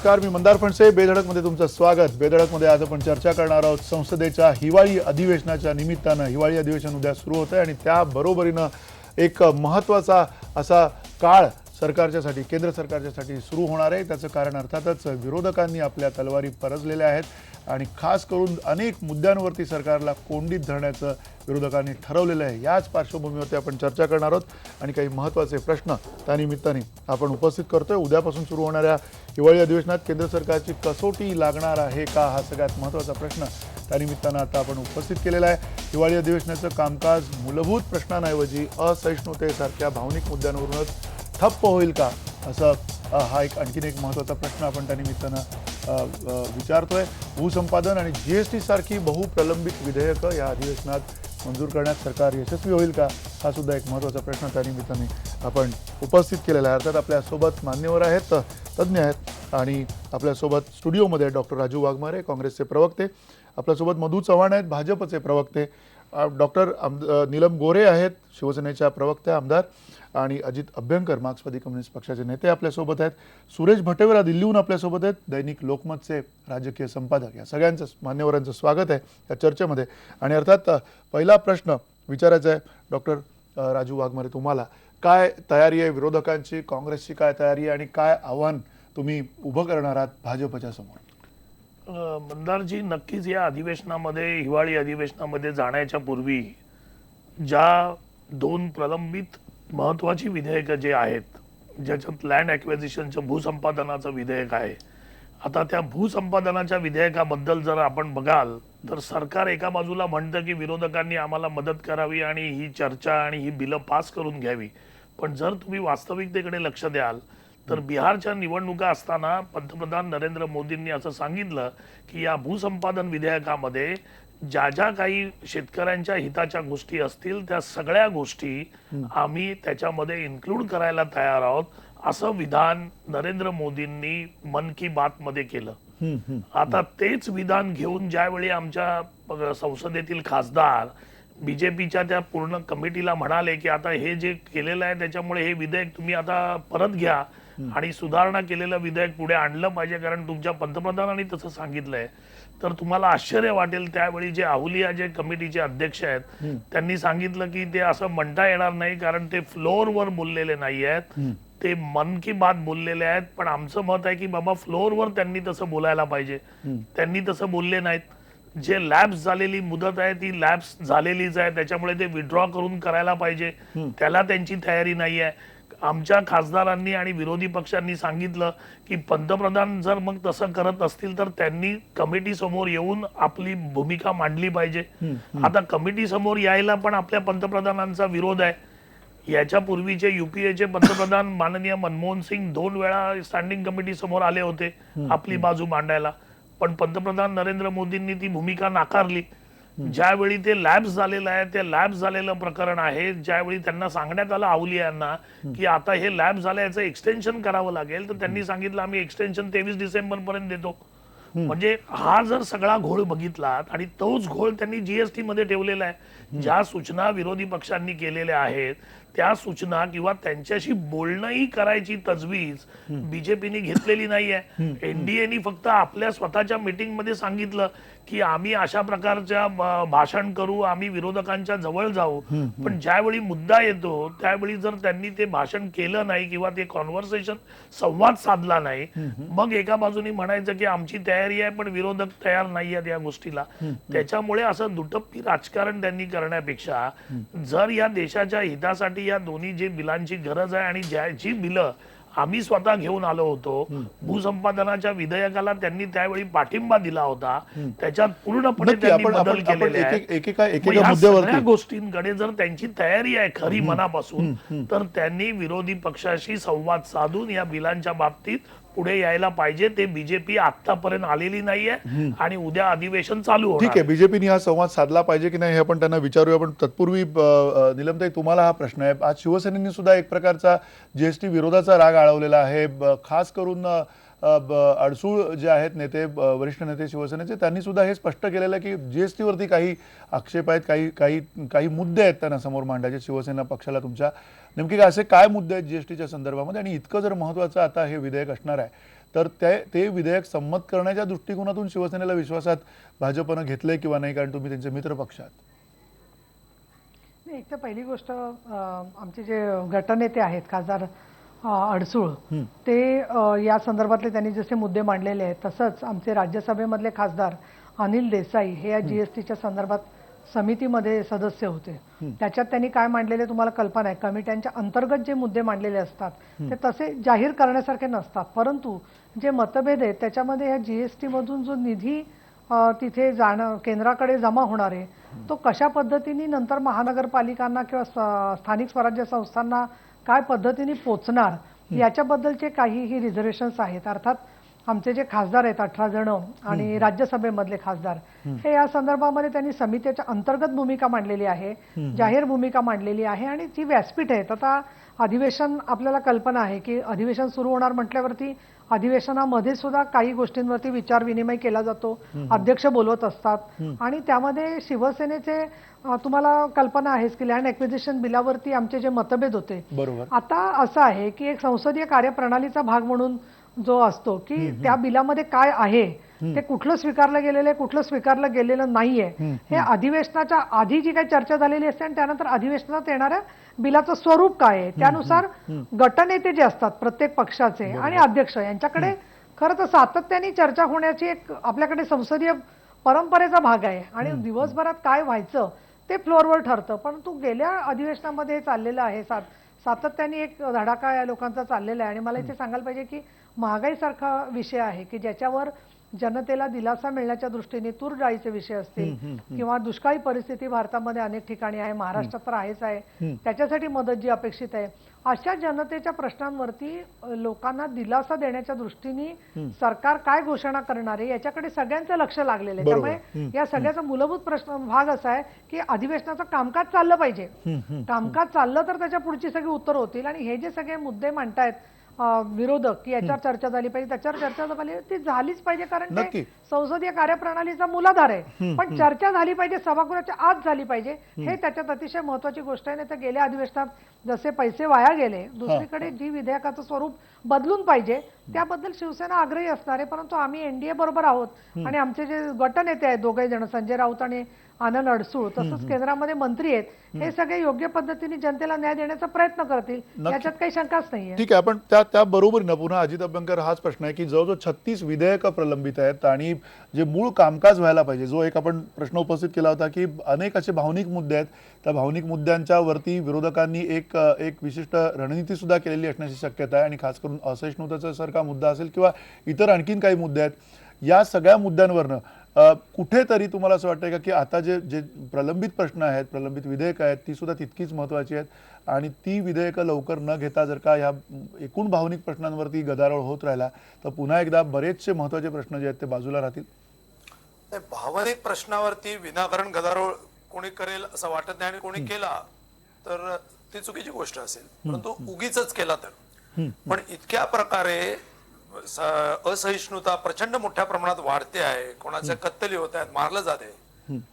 नमस्कार, मी मंदार फणसे. बेधडकमध्ये तुमचं स्वागत. बेधडकमध्ये आज आपण चर्चा करणार आहोत संसदेच्या हिवाळी अधिवेशनाच्या निमित्तानं. हिवाळी अधिवेशन उद्या सुरू होतं आहे आणि त्या बरोबरीनं एक महत्त्वाचा असा काळ सरकारच्यासाठी, केंद्र सरकारच्यासाठी सुरू होणार आहे. त्याचं कारण अर्थातच विरोधकांनी आपल्या तलवारी परजलेल्या आहेत आणि खास करून अनेक मुद्द्यांवरती सरकारला कोंडीत धरण्याचं विरोधकांनी ठरवलेलं आहे. याच पार्श्वभूमीवरती आपण चर्चा करणार आहोत आणि काही महत्त्वाचे प्रश्न त्यानिमित्ताने आपण उपस्थित करतोय. उद्यापासून सुरू होणाऱ्या हिवाळी अधिवेशनात केंद्र सरकारची कसोटी लागणार आहे का, हा सगळ्यात महत्त्वाचा प्रश्न त्यानिमित्तानं आता आपण उपस्थित केलेला आहे. हिवाळी अधिवेशनाचं कामकाज मूलभूत प्रश्नांऐवजी असहिष्णुतेसारख्या भावनिक मुद्द्यांवरूनच ठप्प होईल का, असं हा आणखीन एक महत्त्वाचा प्रश्न आपण त्यानिमित्तानं विचारतोय. भूसंपादन आणि GST सारखी बहुप्रलंबित विधेयकं या अधिवेशनात मंजूर करण्यात सरकार यशस्वी होईल का, हा सुद्धा एक महत्त्वाचा प्रश्न त्यानिमित्ताने आपण उपस्थित केलेला आहे. अर्थात आपल्यासोबत मान्यवर आहेत, तज्ज्ञ आहेत आणि आपल्यासोबत स्टुडिओमध्ये डॉक्टर राजू वाघमारे, काँग्रेसचे प्रवक्ते, आपल्यासोबत मधू चव्हाण आहेत, भाजपचे प्रवक्ते, डॉक्टर नीलम गोरे आहेत, शिवसेनेच्या प्रवक्त्या आमदार, आणि अजित अभ्यंकर, मार्क्सवादी कम्युनिस्ट पक्षाचे नेते आपल्यासोबत आहेत. सुरेश भटेवरा दिल्लीहून आपल्यासोबत आहेत, दैनिक लोकमतचे राजकीय संपादक. या सगळ्यांचं मान्यवरांचं स्वागत आहे या चर्चेमध्ये. आणि अर्थात पहिला प्रश्न विचारायचा आहे डॉक्टर राजू वाघमारे, तुम्हाला काय तयारी आहे विरोधकांची, काँग्रेसची काय तयारी आहे आणि काय आव्हान तुम्ही उभं करणार आहात भाजपच्या समोर? मंदारजी, नक्कीच या अधिवेशनामध्ये, हिवाळी अधिवेशनामध्ये जाण्याच्या पूर्वी ज्या दोन प्रलंबित महत्त्वाची विधेयकं जे आहेत, ज्याच्यात लँड ॲक्विजिशनचं भूसंपादनाचं विधेयक आहे. आता त्या भूसंपादनाच्या विधेयकाबद्दल जर आपण बघाल तर सरकार एका बाजूला म्हणतं की विरोधकांनी आम्हाला मदत करावी आणि ही चर्चा आणि ही बिलं पास करून घ्यावी. पण जर तुम्ही वास्तविकतेकडे लक्ष द्याल तर बिहारच्या निवडणुका असताना पंतप्रधान नरेंद्र मोदींनी असं सांगितलं की या भूसंपादन विधेयकामध्ये ज्या ज्या काही शेतकऱ्यांच्या हिताच्या गोष्टी असतील त्या सगळ्या गोष्टी आम्ही त्याच्यामध्ये इन्क्लूड करायला तयार आहोत, असं विधान नरेंद्र मोदींनी मन की बात मध्ये केलं. आता तेच विधान घेऊन ज्यावेळी आमच्या संसदेतील खासदार BJPच्या त्या पूर्ण कमिटीला म्हणाले की आता हे जे केलेलं आहे त्याच्यामुळे हे विधेयक तुम्ही आता परत घ्या आणि सुधारणा केलेलं विधेयक पुढे आणलं पाहिजे कारण तुमच्या पंतप्रधानांनी तसं सांगितलंय, तर तुम्हाला आश्चर्य वाटेल त्यावेळी जे अहुलिया जे कमिटीचे अध्यक्ष आहेत त्यांनी सांगितलं की ते असं म्हणता येणार नाही कारण ते फ्लोअरवर बोललेले नाही आहेत, ते मन की बात बोललेले आहेत. पण आमचं मत आहे की बाबा फ्लोअरवर त्यांनी तसं बोलायला पाहिजे, त्यांनी तसं बोलले नाहीत. जे लॅब्स झालेली मुदत आहे ती लॅब्स झालेलीच आहे, त्याच्यामुळे ते विड्रॉ करून करायला पाहिजे, त्याला त्यांची तयारी नाही आहे. आमच्या खासदारांनी आणि विरोधी पक्षांनी सांगितलं की पंतप्रधान जर मग तसं करत असतील तर त्यांनी कमिटी समोर येऊन आपली भूमिका मांडली पाहिजे. आता कमिटी समोर यायला पण आपल्या पंतप्रधानांचा विरोध आहे. याच्या पूर्वीचे UPAचे पंतप्रधान माननीय मनमोहन सिंग 2 वेळा स्टँडिंग कमिटी समोर आले होते आपली बाजू मांडायला, पण पंतप्रधान नरेंद्र मोदींनी ती भूमिका नाकारली. ज्यावेळी ते लॅब्स झालेलं आहे, ते लॅब्स झालेलं प्रकरण आहे, ज्यावेळी त्यांना सांगण्यात आलं अहुलियांना की आता हे लॅब झालं याचं एक्सटेन्शन करावं लागेल, तर त्यांनी सांगितलं आम्ही एक्सटेन्शन 23 डिसेंबर पर्यंत देतो. म्हणजे हा जर सगळा घोळ बघितलात आणि तोच घोळ त्यांनी GST मध्ये ठेवलेला आहे. ज्या सूचना विरोधी पक्षांनी केलेल्या आहेत त्या सूचना किंवा त्यांच्याशी बोलणंही करायची तजवीज BJPने घेतलेली नाहीये. NDAने फक्त आपल्या स्वतःच्या मीटिंग मध्ये सांगितलं की आम्ही अशा प्रकारच्या भाषण करू, आम्ही विरोधकांच्या जवळ जाऊ, पण ज्यावेळी मुद्दा येतो त्यावेळी जर त्यांनी ते भाषण केलं नाही किंवा ते कॉन्व्हर्सेशन संवाद साधला नाही, मग एका बाजूने म्हणायचं की आमची तयारी आहे पण विरोधक तयार नाही आहेत या गोष्टीला. त्याच्यामुळे असं दुटप्पी राजकारण त्यांनी करण्यापेक्षा जर या देशाच्या हितासाठी या दोन्ही जे बिलांची गरज आहे आणि जी बिलं आम्ही स्वतः घेऊन आलो होतो, भूसंपादनाच्या विधेयकाला त्यांनी त्यावेळी पाठिंबा दिला होता, त्याच्यात पूर्णपणे त्यांनी बदल केलेले आहेत. या सगळ्या गोष्टींकडे जर त्यांची तयारी आहे खरी मनापासून तर त्यांनी विरोधी पक्षाशी संवाद साधून या बिलांच्या बाबतीत पुढे यायला पाहिजे. ते BJP आतापर्यंत आलेली नाहीये आणि उद्या अधिवेशन चालू होणार. ठीक आहे, BJPने हा संवाद साधला पाहिजे की नाही हे आपण त्यांना विचारूया. पण तत्पूर्वी नीलमताई, तुम्हाला हा प्रश्न आहे. आज शिवसेनेने सुद्धा एक प्रकारचा GST विरोधाचा राग आळवलेला आहे. खास करून अडसूळ जे आहेत नेते, वरिष्ठ नेते शिवसेनेचे, त्यांनी सुद्धा हे स्पष्ट केलेलं की GST वरती काही आक्षेप आहेत, काही मुद्दे आहेत त्यांना समोर मांडायचे शिवसेना पक्षाला. तुमच्या नेमके असे काय मुद्दे आहेत GSTच्या संदर्भामध्ये? आणि इतकं जर महत्त्वाचं आता हे विधेयक असणार आहे तर ते विधेयक संमत करण्याच्या दृष्टिकोनातून शिवसेनेला विश्वासात भाजपनं घेतलंय किंवा नाही, कारण तुम्ही त्यांचे मित्र पक्ष आहात? नाही, एक तर पहिली गोष्ट आमचे जे गटनेते आहेत खासदार अडसूळ ते या संदर्भातले त्यांनी जसे मुद्दे मांडलेले आहेत तसंच आमचे राज्यसभेमधले खासदार अनिल देसाई हे या जीएसटीच्या संदर्भात समितीमध्ये सदस्य होते. त्याच्यात त्यांनी काय मांडलेले तुम्हाला कल्पना आहे. कमिट्यांच्या अंतर्गत जे मुद्दे मांडलेले असतात ते तसे जाहीर करण्यासारखे नसतात, परंतु जे मतभेद आहेत त्याच्यामध्ये या जीएसटी मधून जो निधी तिथे जाणं केंद्राकडे जमा होणार आहे तो कशा पद्धतीने नंतर महानगरपालिकांना किंवा स्थानिक स्वराज्य संस्थांना काय पद्धतीने पोचणार याच्याबद्दलचे काहीही रिझर्वेशन्स आहेत. अर्थात आमचे जे खासदार आहेत 18 जण आणि राज्यसभेमधले खासदार हे या संदर्भामध्ये त्यांनी समितीच्या अंतर्गत भूमिका मांडलेली आहे, जाहीर भूमिका मांडलेली आहे आणि ती व्यासपीठ आहेत. आता अधिवेशन आपल्याला कल्पना आहे की अधिवेशन सुरू होणार म्हटल्यावरती अधिवेशनामध्ये सुद्धा काही गोष्टींवरती विचार विनिमय केला जातो, अध्यक्ष बोलवत असतात आणि त्यामध्ये शिवसेनेचे तुम्हाला कल्पना आहेच की लँड ॲक्विजिशन बिलावरती आमचे जे मतभेद होते. बरोबर. आता असं आहे की एक संसदीय कार्यप्रणालीचा भाग म्हणून जो असतो की त्या बिलामध्ये काय आहे ते कुठलं स्वीकारलं गेलेलं आहे कुठलं स्वीकारलं गेलेलं नाहीये हे अधिवेशनाच्या आधी जी काही चर्चा झालेली असते आणि त्यानंतर अधिवेशनात येणाऱ्या बिलाचं स्वरूप काय आहे त्यानुसार गटनेते जे असतात प्रत्येक पक्षाचे आणि अध्यक्ष यांच्याकडे खरं तर सातत्याने चर्चा होण्याची एक आपल्याकडे संसदीय परंपरेचा भाग आहे आणि दिवसभरात काय व्हायचं ते फ्लोअरवर ठरतं. परंतु गेल्या अधिवेशनामध्ये हे चाललेलं आहे सातत्याने एक धडाका या लोकांचा चाललेला आहे आणि मला इथे सांगायला पाहिजे की महागाईसारखा विषय आहे की ज्याच्यावर जनतेला दिलासा मिळण्याच्या दृष्टीने तूर डाळीचे विषय असतील किंवा दुष्काळी परिस्थिती भारतामध्ये अनेक ठिकाणी आहे, महाराष्ट्रात तर आहेच आहे, त्याच्यासाठी मदत जी अपेक्षित आहे अशा जनतेच्या प्रश्नांवरती लोकांना दिलासा देण्याच्या दृष्टीने सरकार काय घोषणा करणार आहे याच्याकडे सगळ्यांचं लक्ष लागलेलं आहे. त्यामुळे या सगळ्याचा मूलभूत प्रश्न भाग असा आहे की अधिवेशनाचं कामकाज चाललं पाहिजे. कामकाज चाललं तर त्याच्या पुढची सगळी उत्तर होतील आणि हे जे सगळे मुद्दे मांडतायत विरोधक की याच्यावर चर्चा झाली पाहिजे त्याच्यावर चर्चा झाली ती झालीच पाहिजे कारण ते संसदीय कार्यप्रणालीचा मूलाधार आहे. पण चर्चा झाली पाहिजे सभागृहाच्या आत झाली पाहिजे हे त्याच्यात अतिशय महत्वाची गोष्ट आहे. नाही तर गेल्या अधिवेशनात जसे पैसे वाया गेले दुसरीकडे जी विधेयकाचं स्वरूप बदलून पाहिजे त्याबद्दल शिवसेना आग्रही असणार आहे. परंतु आम्ही एनडीए बरोबर आहोत आणि आमचे जे गटनेते आहेत दोघे जण संजय राऊत आणि आनंद अडसूळ तसंच केंद्रामध्ये मंत्री आहेत हे सगळे योग्य पद्धतीने जनतेला न्याय देण्याचा प्रयत्न करतील याच्यात काही शंकाच नाहीये. ठीक आहे, आपण त्या बरोबरीनं पुन्हा अजित अभ्यंकर हाच प्रश्न आहे की जवळजवळ 36 विधेयकं प्रलंबित आहेत आणि जे मूळ कामकाज व्हायला पाहिजे जो एक आपण प्रश्न उपस्थित केला होता की अनेक असे भावनिक मुद्दे आहेत त्या भावनिक मुद्द्यांच्या वरती विरोधकांनी एक विशिष्ट रणनीती सुद्धा केलेली असण्याची शक्यता आहे आणि खास करून असहिष्णुतेचा सारखा मुद्दा असेल किंवा इतर आणखीन काही मुद्दे आहेत या सगळ्या मुद्द्यांवरनं कुठेतरी तुम्हाला असं वाटतंय का की आता जे प्रलंबित प्रश्न आहेत प्रलंबित विधेयकं आहेत ती सुद्धा तितकीच महत्त्वाची आहेत आणि ती विधेयकं लवकर न घेता जर का ह्या एकूण भावनिक प्रश्नांवरती गदारोळ होत राहिला तर पुन्हा एकदा बरेचसे महत्त्वाचे प्रश्न जे आहेत ते बाजूला राहतील? भावनिक प्रश्नावरती विनाकारण गदारोळ कोणी करेल असं वाटत नाही आणि कोणी केला तर ती चुकीची गोष्ट असेल, परंतु उगीच केला तर. पण इतक्या प्रकारे असहिष्णुता प्रचंड मोठ्या प्रमाणात वाढते आहे, कोणाच्या कत्तली होत आहेत, मारलं जाते,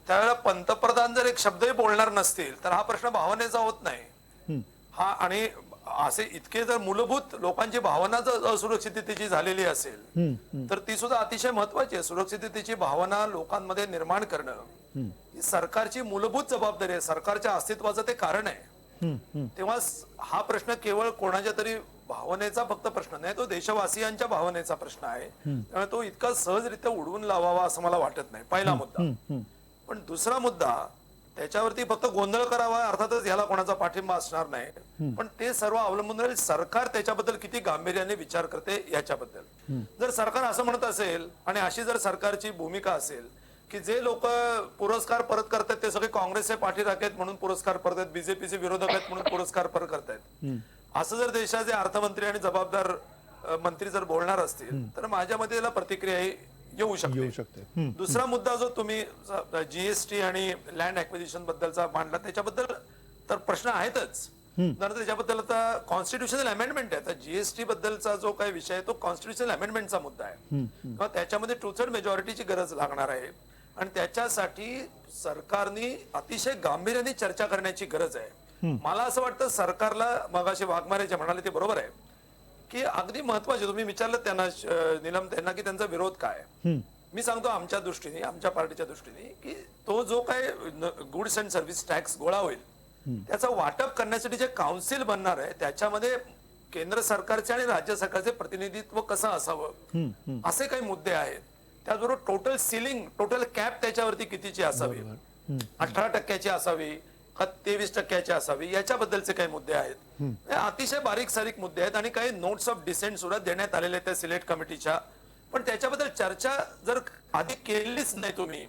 त्यावेळेला पंतप्रधान जर एक शब्दही बोलणार नसतील तर हा प्रश्न भावनेचा होत नाही. हा आणि असे इतके जर मूलभूत लोकांची भावना जर असुरक्षिततेची झालेली असेल तर ती सुद्धा अतिशय महत्वाची आहे. सुरक्षिततेची भावना लोकांमध्ये निर्माण करणं ही सरकारची मूलभूत जबाबदारी आहे, सरकारच्या अस्तित्वाचं ते कारण आहे. तेव्हा हा प्रश्न केवळ कोणाच्या तरी भावनेचा फक्त प्रश्न नाही, तो देशवासियांच्या भावनेचा प्रश्न आहे. त्यामुळे तो इतका सहजरित्या उडवून लावावा असं मला वाटत नाही, पहिला मुद्दा. पण दुसरा मुद्दा त्याच्यावरती फक्त गोंधळ करावा अर्थातच याला कोणाचा पाठिंबा असणार नाही, पण ते सर्व अवलंबून राहील सरकार त्याच्याबद्दल किती गांभीर्याने विचार करते याच्याबद्दल. जर सरकार असं म्हणत असेल आणि अशी जर सरकारची भूमिका असेल की जे लोक पुरस्कार परत करतात ते सगळे काँग्रेसचे पाठीराखे आहेत म्हणून पुरस्कार परत आहेत, बीजेपीचे विरोधक आहेत म्हणून पुरस्कार परत करतायत, असं जर देशाचे अर्थमंत्री आणि जबाबदार मंत्री जर बोलणार असतील तर माझ्या मते त्याला प्रतिक्रिया येऊ शकते. दुसरा मुद्दा जो तुम्ही जीएसटी आणि लँड ॲक्विजिशन बद्दलचा मांडला त्याच्याबद्दल तर प्रश्न आहेतच. त्याच्याबद्दल आता कॉन्स्टिट्युशनल अमेंडमेंट आहे. आता जीएसटी बद्दलचा जो काही विषय आहे तो कॉन्स्टिट्युशनल अमेंडमेंटचा मुद्दा आहे, त्याच्यामध्ये 2/3 मेजॉरिटीची गरज लागणार आहे आणि त्याच्यासाठी सरकारने अतिशय गांभीर्याने चर्चा करण्याची गरज आहे. मला असं वाटतं सरकारला, मगाशी वाघमारे जे म्हणाले ते बरोबर आहे की अगदी महत्वाचे तुम्ही विचारलं त्यांना नीलम त्यांना की त्यांचा विरोध काय आहे. मी सांगतो आमच्या दृष्टीने आमच्या पार्टीच्या दृष्टीने की तो जो काय गुड्स अँड सर्व्हिस टॅक्स गोळा होईल त्याचं वाटप करण्यासाठी जे काउन्सिल बनणार आहे त्याच्यामध्ये केंद्र सरकारचे आणि राज्य सरकारचे प्रतिनिधित्व कसं असावं असे काही मुद्दे आहेत. त्याचबरोबर टोटल सिलिंग टोटल कॅप त्याच्यावरती कितीची असावी, 18% असावी का 23% असावी, याच्याबद्दलचे काही मुद्दे आहेत. हे अतिशय बारीक सारीक मुद्दे आहेत आणि काही नोट्स ऑफ डिसेंट सुद्धा देण्यात आलेले आहेत त्या सिलेक्ट कमिटीच्या. पण त्याच्याबद्दल चर्चा जर आधी केलीच नाही तुम्ही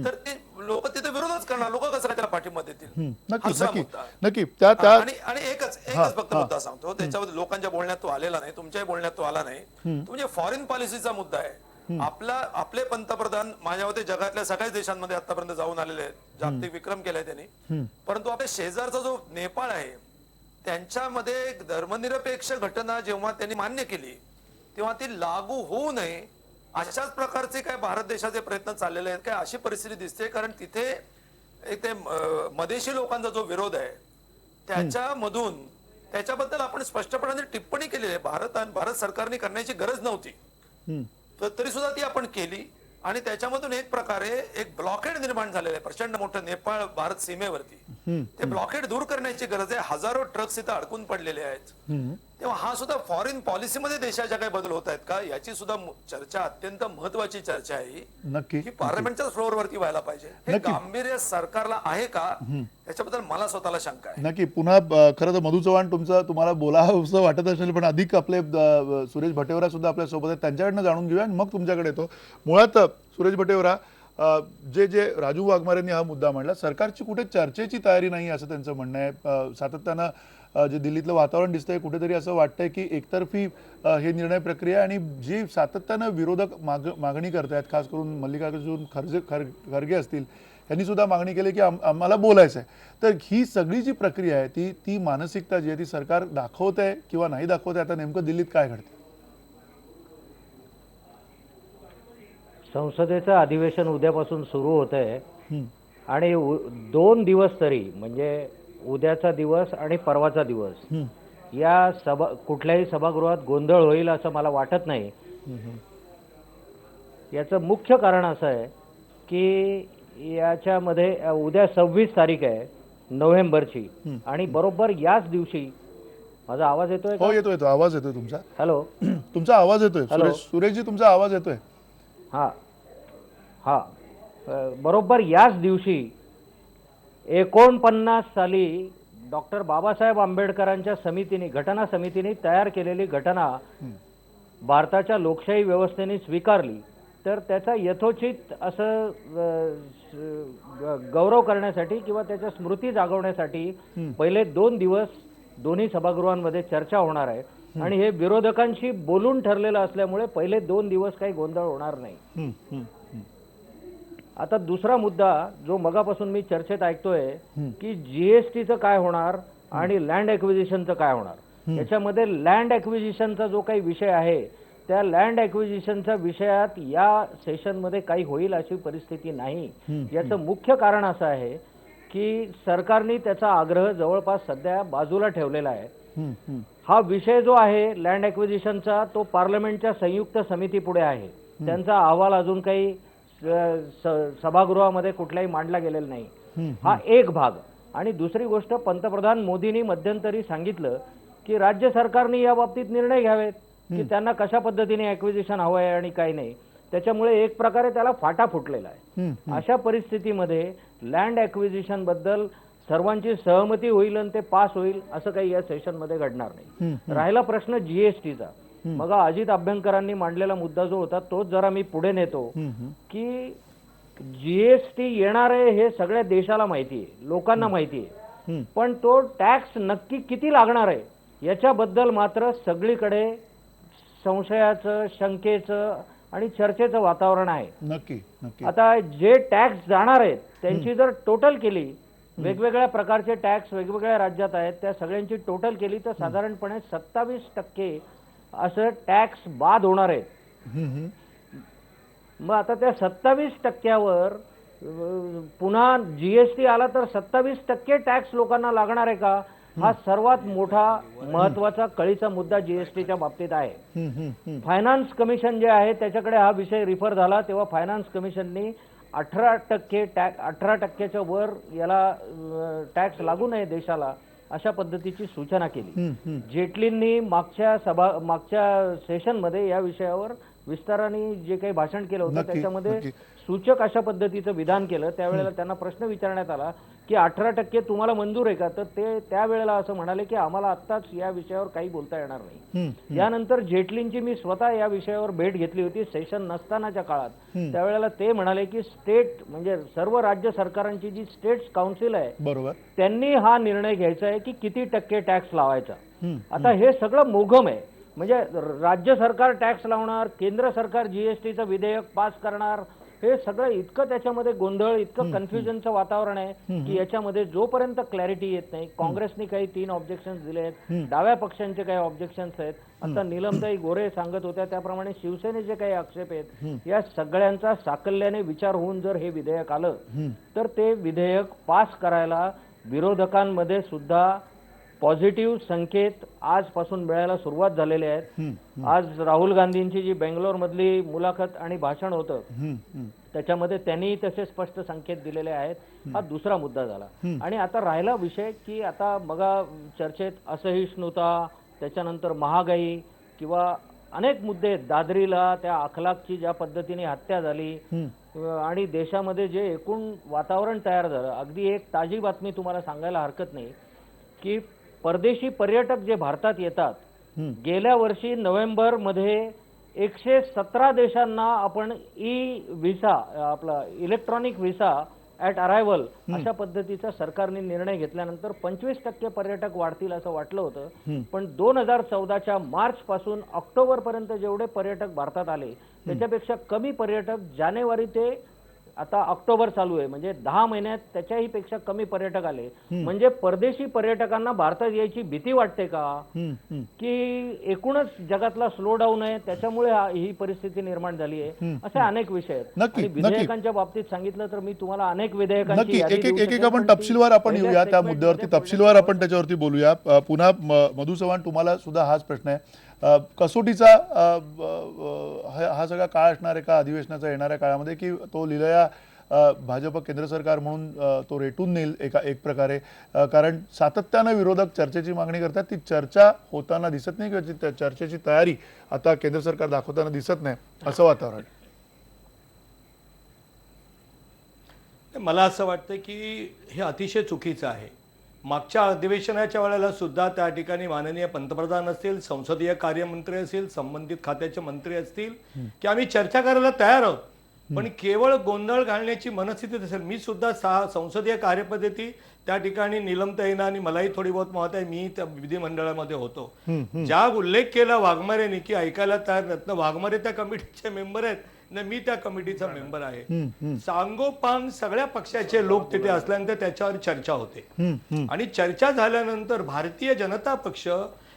तर ते लोक तिथे विरोधच करणार. लोक कसं काय त्याला पाठिंबा देतील. नक्की असा नक्की मुद्दा आहे. नक्की त्या त्या आणि एकच फक्त मुद्दा सांगतो त्याच्याबद्दल लोकांच्या बोलण्यात तो आलेला नाही, तुमच्याही बोलण्यात तो आला नाही. तो म्हणजे फॉरेन पॉलिसीचा मुद्दा आहे. आपले पंतप्रधान माझ्या मते जगातल्या सगळ्याच देशांमध्ये आतापर्यंत जाऊन आलेले आहेत, जागतिक विक्रम केलाय त्यांनी. परंतु आपल्या शेजारचा जो नेपाळ आहे त्यांच्यामध्ये एक धर्मनिरपेक्ष घटना जेव्हा त्यांनी मान्य केली तेव्हा ती लागू होऊ नये अशाच प्रकारचे काय भारत देशाचे प्रयत्न चाललेले आहेत काय अशी परिस्थिती दिसते. कारण तिथे एक ते मदेशी लोकांचा जो विरोध आहे त्याच्यामधून त्याच्याबद्दल आपण स्पष्टपणे टिप्पणी केलेली आहे. भारत सरकारने करण्याची गरज नव्हती तरी सुद्धा ती आपण केली आणि त्याच्यामधून एक प्रकारे एक ब्लॉकेड निर्माण झालेलं आहे प्रचंड मोठं नेपाळ भारत सीमेवरती. ते ब्लॉकेड दूर करण्याची गरज आहे. हजारो ट्रक्स इथं अडकून पडलेले आहेत. तेव्हा हा सुद्धा फॉरेन पॉलिसीमध्ये देशाच्या काही बदल होत आहेत का याची सुद्धा चर्चा अत्यंत महत्वाची चर्चा आहे. नक्की ही पार्लमेंटच्या फ्लोअरवरती व्हायला पाहिजे. हे गांभीर्य सरकारला आहे का याच्याबद्दल मला स्वतःला शंका आहे. नक्की पुन्हा खरं तर मधू चव्हाण तुम्हाला बोलावंसं वाटत असेल पण अधिक आपले सुरेश भटेवरा सुद्धा आपल्या सोबत आहेत त्यांच्याकडनं जाणून घेऊया आणि मग तुमच्याकडे येतो. मुळात सुरेश भटेवरा जे राजू वाघमारेंनी हा मुद्दा मांडला सरकारची कुठे चर्चेची तयारी नाही असं त्यांचं म्हणणं आहे. सातत्यानं जे दिल्लीतलं वातावरण दिसतंय कुठेतरी असं वाटतंय की एकतर्फी हे निर्णय प्रक्रिया आणि जी सातत्यानं विरोधक मागणी करतायत खास करून मल्लिकार्जुन खरगे असतील यांनी सुद्धा मागणी केली की आम्हाला बोलायचं आहे. तर ही सगळी जी प्रक्रिया आहे ती मानसिकता जी आहे ती सरकार दाखवत आहे किंवा नाही दाखवत आहे. आता नेमकं दिल्लीत काय घडतं? संसदेचं अधिवेशन उद्यापासून सुरू होत आहे आणि 2 दिवस तरी म्हणजे उद्याचा दिवस आणि परवाचा दिवस या कुठल्याही सभागृहात गोंधळ होईल असं मला वाटत नाही. याचं मुख्य कारण असं आहे की याच्यामध्ये उद्या 26 तारीख आहे नोव्हेंबरची आणि बरोबर याच दिवशी माझा आवाज येतोय का? हो येतोय आवाज येतोय तुमचा. हॅलो तुमचा आवाज येतोय हॅलो. सुरेशजी तुमचा आवाज येतोय. हा बरोबर याच दिवशी 49 साली डॉक्टर बाबासाहेब आंबेडकरांच्या घटना समितीने तयार केलेली घटना भारताच्या लोकशाही व्यवस्थेने स्वीकारली तर त्याचा यथोचित असं गौरव करण्यासाठी किंवा त्याच्या स्मृती जागवण्यासाठी पहिले 2 दिवस दोन्ही सभागृहांमध्ये चर्चा होणार आहे आणि हे विरोधकांशी बोलून ठरलेलं असल्यामुळे पहिले 2 दिवस काही गोंधळ होणार नाही. आता दुसरा मुद्दा जो मगापासून मी चर्चेत ऐकतोय की जीएसटीचं काय होणार आणि लँड ॲक्विजिशनचं काय होणार. याच्यामध्ये लँड ॲक्विजिशनचा जो काही विषय आहे त्या लँड ॲक्विजिशनच्या विषयात या सेशनमध्ये काही होईल अशी परिस्थिती नाही. याचं मुख्य कारण असं आहे की सरकारने त्याचा आग्रह जवळपास सध्या बाजूला ठेवलेला आहे. हा विषय जो आहे लँड ॲक्विजिशनचा तो पार्लमेंटच्या संयुक्त समिती पुढे आहे. त्यांचा अहवाल अजून काही सभागृहामध्ये कुठलाही मांडला गेलेला नाही. हा एक भाग. आणि दुसरी गोष्ट पंतप्रधान मोदींनी मध्यंतरी सांगितलं की राज्य सरकारने या बाबतीत निर्णय घ्यावेत की त्यांना कशा पद्धतीने ॲक्विजिशन हवं आहे आणि काही नाही. त्याच्यामुळे एक प्रकारे त्याला फाटा फुटलेला आहे. अशा परिस्थितीमध्ये लँड ॲक्विजिशन बद्दल सर्वांची सहमती होईल आणि ते पास होईल असं काही या सेशनमध्ये घडणार नाही. राहिला प्रश्न जीएसटीचा. मग अजित अभ्यंकरांनी मांडलेला मुद्दा जो होता तोच जरा मी पुढे नेतो की जीएसटी येणार आहे हे सगळ्या देशाला माहिती आहे, लोकांना माहिती आहे, पण तो टॅक्स नक्की किती लागणार आहे याच्याबद्दल मात्र सगळीकडे संशयाचं, शंकेचं आणि चर्चेचं वातावरण आहे. नक्की नक्की. आता जे टॅक्स जाणार आहेत त्यांची जर टोटल केली, वेगवेगळ्या प्रकारचे टॅक्स वेगवेगळ्या राज्यात आहेत त्या सगळ्यांची टोटल केली तर साधारणपणे 27% असं टॅक्स बाद होणार आहेत. मग आता त्या 27%वर पुन्हा जीएसटी आला तर 27% टॅक्स लोकांना लागणार आहे का हा सर्वात मोठा महत्वाचा कळीचा मुद्दा जीएसटीच्या बाबतीत आहे. फायनान्स कमिशन जे आहे त्याच्याकडे हा विषय रिफर झाला तेव्हा फायनान्स कमिशननी 18%च्या वर याला टॅक्स लागू नये देशाला अशा पद्धतीची सूचना केली. जेटलींनी मागच्या सेशनमध्ये या विषयावर विस्ताराने जे काही भाषण केलं होतं नक्की, त्याच्यामध्ये नक्की. सूचक अशा पद्धतीचं विधान केलं. त्यावेळेला त्यांना प्रश्न विचारण्यात आला की 18% तुम्हाला मंजूर आहे का, तर ते त्यावेळेला असं म्हणाले की आम्हाला आत्ताच या विषयावर काही बोलता येणार नाही. यानंतर जेटलींची मी स्वतः या विषयावर भेट घेतली होती सेशन नसतानाच्या काळात. त्यावेळेला ते म्हणाले की स्टेट म्हणजे सर्व राज्य सरकारांची जी स्टेट्स काउन्सिल आहे बरोबर. त्यांनी हा निर्णय घ्यायचा आहे की किती टक्के टॅक्स लावायचा. आता हे सगळं मोघम आहे. म्हणजे राज्य सरकार टॅक्स लावणार, केंद्र सरकार जीएसटीचं विधेयक पास करणार, हे सगळं इतकं त्याच्यामध्ये गोंधळ, इतकं कन्फ्युजनचं वातावरण आहे की याच्यामध्ये जोपर्यंत क्लॅरिटी येत नाही. काँग्रेसने काही 3 ऑब्जेक्शन्स दिले आहेत, डाव्या पक्षांचे काही ऑब्जेक्शन्स आहेत. आता नीलमताई गोरे सांगत होत्या त्याप्रमाणे शिवसेनेचे काही आक्षेप आहेत. या सगळ्यांचा साकल्याने विचार होऊन जर हे विधेयक आलं तर ते विधेयक पास करायला विरोधकांमध्ये सुद्धा पॉझिटिव्ह संकेत आजपासून मिळायला सुरुवात झालेले आहेत. आज राहुल गांधींची जी बेंगलोर मधली मुलाखत आणि भाषण होतं त्याच्यामध्ये त्यांनी तसे स्पष्ट संकेत दिलेले आहेत. हा दुसरा मुद्दा झाला. आणि आता राहिला विषय की आता बघा चर्चेत असहिष्णुता, त्याच्यानंतर महागाई किंवा अनेक मुद्दे आहेत. दादरीला त्या अखलाकची ज्या पद्धतीने हत्या झाली आणि देशामध्ये जे एकूण वातावरण तयार झालं. अगदी एक ताजी बातमी तुम्हाला सांगायला हरकत नाही की परदेशी पर्यटक जे भारतात येतात, गेल्या वर्षी नोव्हेंबर मध्ये 117 देशांना आपण ई व्हिसा, आपला इलेक्ट्रॉनिक व्हिसा ऍट अरायव्हल अशा पद्धतीचा सरकारने निर्णय घेतल्यानंतर 25% पर्यटक वाढतील असं वाटलं होतं. पण 2014च्या मार्च पासून ऑक्टोबर पर्यंत जेवढे पर्यटक भारतात आले त्याच्यापेक्षा कमी पर्यटक जानेवारी ते आता ऑक्टोबर चालू आहे म्हणजे 10 महिन्यात त्याच्याही पेक्षा कमी पर्यटक आले. म्हणजे परदेशी पर्यटकांना भारतात यायची भीती वाटते का की एकूणच जगातला स्लो डाऊन आहे त्याच्यामुळे ही परिस्थिती निर्माण झाली आहे. असे अनेक विषय आहेत. आणि विधेयकांच्या बाबतीत सांगितलं तर मी तुम्हाला अनेक विधेयकांची यादी देऊ शकेन. एक आपण तपशीलवार आपण येऊया त्या मुद्द्यावरती, तपशीलवार आपण त्याच्यावरती बोलूया. पुन्हा मधु चव्हाण तुम्हाला सुद्धा हाच प्रश्न आहे. कसोटीचा हा सगळा काळ असणार आहे का अधिवेशनाचा येणाऱ्या काळामध्ये, की तो लिलया भाजप केंद्र सरकार म्हणून तो रेटून नेईल एक प्रकारे? कारण सातत्यानं विरोधक चर्चेची मागणी करतात, ती चर्चा होताना दिसत नाही किंवा चर्चेची तयारी आता केंद्र सरकार दाखवताना दिसत नाही असं वातावरण. मला असं वाटतं की हे अतिशय चुकीचं आहे. मागच्या अधिवेशनाच्या वेळेला सुद्धा त्या ठिकाणी माननीय पंतप्रधान असतील, संसदीय कार्यमंत्री असतील, संबंधित खात्याचे मंत्री असतील की आम्ही चर्चा करायला तयार आहोत, पण केवळ गोंधळ घालण्याची मनस्थिती असेल. मी सुद्धा संसदीय कार्यपद्धती त्या ठिकाणी नीलमताईंना आणि मलाही थोडी बहुत माहिती आहे, मी त्या विधिमंडळामध्ये होतो. ज्या उल्लेख केला वाघमारेंनी की ऐकायला तयार रत्न वाघमारे त्या कमिटीचे मेंबर आहेत ना, मी त्या कमिटीचा मेंबर आहे. सांगोपांग सगळ्या पक्षाचे लोक तिथे असल्यानंतर त्याच्यावर चर्चा होते आणि चर्चा झाल्यानंतर भारतीय जनता पक्ष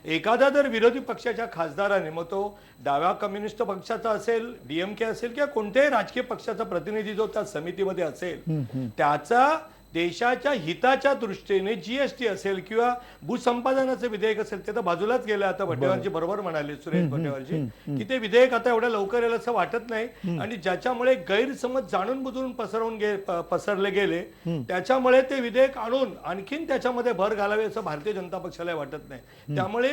एखादा जर विरोधी पक्षाच्या खासदाराने, मग तो डाव्या कम्युनिस्ट पक्षाचा असेल, डीएमके असेल किंवा कोणत्याही राजकीय पक्षाचा प्रतिनिधी जो त्या समितीमध्ये असेल, त्याचा देशाच्या हिताच्या दृष्टीने जीएसटी असेल किंवा भूसंपादनाचे विधेयक असेल ते तर बाजूलाच गेले. आता भट्टेवारजी बरोबर म्हणाले, सुरेश भट्टेवारजी, की ते विधेयक आता एवढ्या लवकर येईल असं वाटत नाही आणि ज्याच्यामुळे गैरसमज जाणून बुजून पसरले गेले त्याच्यामुळे ते विधेयक आणून आणखीन त्याच्यामध्ये भर घालावी असं भारतीय जनता पक्षाला वाटत नाही. त्यामुळे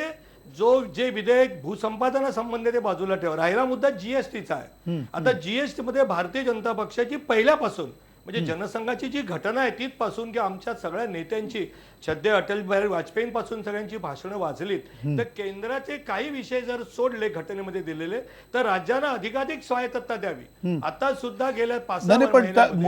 जे विधेयक भूसंपादनासंबंधी ते बाजूला ठेवा. राहिला मुद्दा जीएसटीचा आहे. आता जीएसटी मध्ये भारतीय जनता पक्षाची पहिल्यापासून म्हणजे जनसंघाची जी घटना आहे तिथपासून की आमच्या सगळ्या नेत्यांची, सध्या अटल बिहारी वाजपेयींपासून सगळ्यांची भाषणं वाचलीत, तर केंद्राचे काही विषय जर सोडले घटनेमध्ये दिलेले तर राज्यांना अधिकाधिक स्वायत्तता द्यावी. आता सुद्धा गेल्या 5-6 पण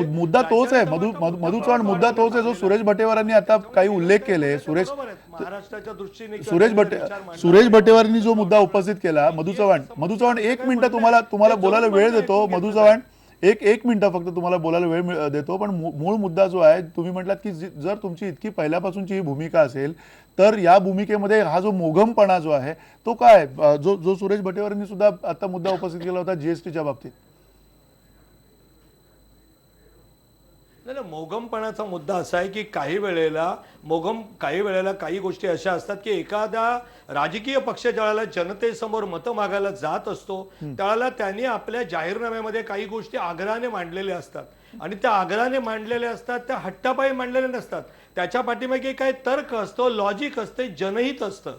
मुद्दा तोच आहे मधु चव्हाण, मुद्दा तोच आहे जो सुरेश भट्टेवारांनी आता काही उल्लेख केले. महाराष्ट्राच्या दृष्टीने सुरेश भट्टेवारांनी जो मुद्दा उपस्थित केला, मधु चव्हाण 1 मिनिट तुम्हाला बोलायला वेळ देतो. मधु चव्हाण एक मिनिट फक्त तुम्हाला बोलायला वेळ देतो. पण मूळ मुद्दा जो आहे, तुम्ही म्हटलात की जर तुमची इतकी पहिल्यापासूनची ही भूमिका असेल तर या भूमिकेमध्ये हा जो मोघमपणा जो आहे तो काय, जो सुरेश भट्टेवारांनी सुद्धा आता मुद्दा उपस्थित केला होता जीएसटीच्या बाबतीत. नाही, मोगमपणाचा मुद्दा असा आहे की काही वेळेला काही गोष्टी अशा असतात की एखादा राजकीय पक्ष ज्यावेळेला जनतेसमोर मतं मागायला जात असतो त्यावेळेला त्यांनी आपल्या जाहीरनाम्यामध्ये काही गोष्टी आग्रहाने मांडलेल्या असतात आणि त्या आग्रहाने मांडलेल्या असतात, त्या हट्टापायी मांडलेल्या नसतात. त्याच्या पाठीमागे काही तर्क असतो, लॉजिक असते, जनहित असतं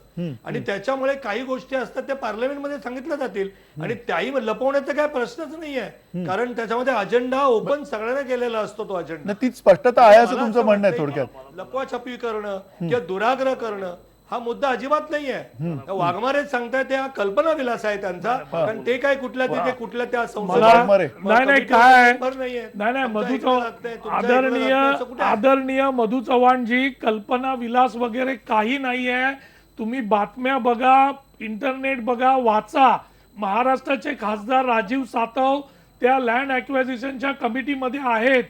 आणि त्याच्यामुळे काही गोष्टी असतात त्या पार्लमेंटमध्ये सांगितल्या जातील आणि त्याही लपवण्याचा काय प्रश्नच नाहीये, कारण त्याच्यामध्ये अजेंडा ओपन सगळ्यांना केलेला असतो तो अजेंडा. नाही, तीच स्पष्टता आहे असं तुमचं म्हणणं आहे थोडक्यात. लपवाछपवी करणं किंवा दुराग्रह करणं हा मुद्दा अजिबात नाहीये. वाघमारेच सांगतायत त्या कल्पना विलास आहे त्यांचा, कारण ते काय कुठल्या त्या वाघमारे. नाही काय नाहीये. नाही आमच्या मधु इकडं लागतंय, तुमच्या इकडं आदरणीय लागतंय, असं कुठे आहे? आदरणीय मधु चव्हाणजी, कल्पना विलास वगैरे काही नाहीये. तुम्ही बातम्या बघा, इंटरनेट बघा, वाचा. महाराष्ट्राचे खासदार राजीव सातव त्या लँड ॲक्विजिशनच्या कमिटीमध्ये आहेत.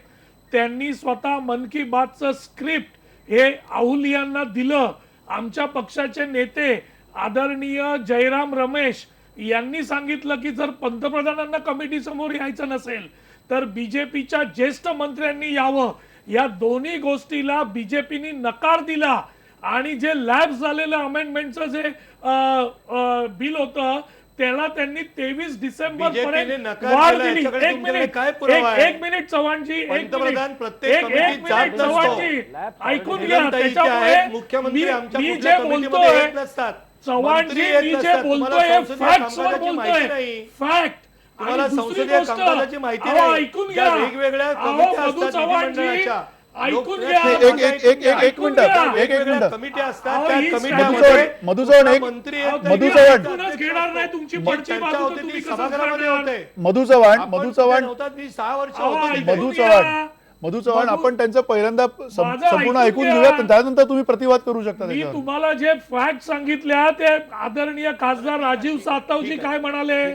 त्यांनी स्वतः मन की बातचं स्क्रिप्ट हे अहुलियांना दिलं. आमच्या पक्षाचे नेते आदरणीय जयराम रमेश यांनी सांगितलं की जर पंतप्रधानांना कमिटी समोर यायचं नसेल तर बीजेपीच्या ज्येष्ठ मंत्र्यांनी यावं. या दोन्ही गोष्टीला बीजेपीने नकार दिला आणि जे लॅब्स झालेलं अमेंडमेंटचं जे बिल होतं त्याला त्यांनी 23 डिसेंबर BJP ने पर्यंत नकार वाढ दिला. दिली. याच्याकडे एक तुमच्याकडे मिनिट काय पुरावा आहे? एक मिनिट चव्हाणजी, पंतप्रधान प्रत्येक एक कमिटीत जात मिनिट नसतो. चव्हाणजी, ऐकून घ्या. निलमताई ज्या त्याच्यामुळे आहेत, मुख्यमंत्री आमच्या मी कुठल्या जे कमिटीमध्ये बोलतोय येत नसतात. चव्हाणजी, मंत्री येत मी जे नसतात. तुम्हाला बोलतोय संसदीय फॅक्ट्सवर कामकाजाची माहिती बोलतोय. नाही. फॅक्ट. तुम्हाला आणि दुसरी संसदीय गोष्ट, कामकाजाची माहिती अहो, नाही. ऐकून ज्या घ्या. वेगवेगळ्या अहो, कमिट्या मधु असतात चव्हाणजी, विधिमंडळाच्या. ऐकून लोक- घ्या. एक मिनिट, एक वेगवेगळ्या मिनिट. कमिट्या असतात अहो, त्या ही कमिट्यामध्ये मधु चव्हाण, एक- मंत्री अहो, येत नाही. मधु चव्हाण. ऐकूनच घेणार नाही तुमची जी पडची चर्चा बाजू, होते तर ती तुम्ही कसं सभागृहामध्ये करणार? होते. मधु चव्हाण, आपण मधु तिथे चव्हाण, नव्हतात, मी 6 वर्ष अहो, होतो तिथे. मधु ऐकून चव्हाण, घ्या. मधु चव्हाण, मधु- आपण त्यांचं पहिल्यांदा माझं संपूर्ण ऐकून ऐकून घ्या. घेऊया, त्यानंतर तुम्ही प्रतिवाद करू शकता मी त्याच्यावर. तुम्हाला जे फॅक्ट सांगितल्या ते आदरणीय खासदार राजीव सातवजी काय म्हणाले,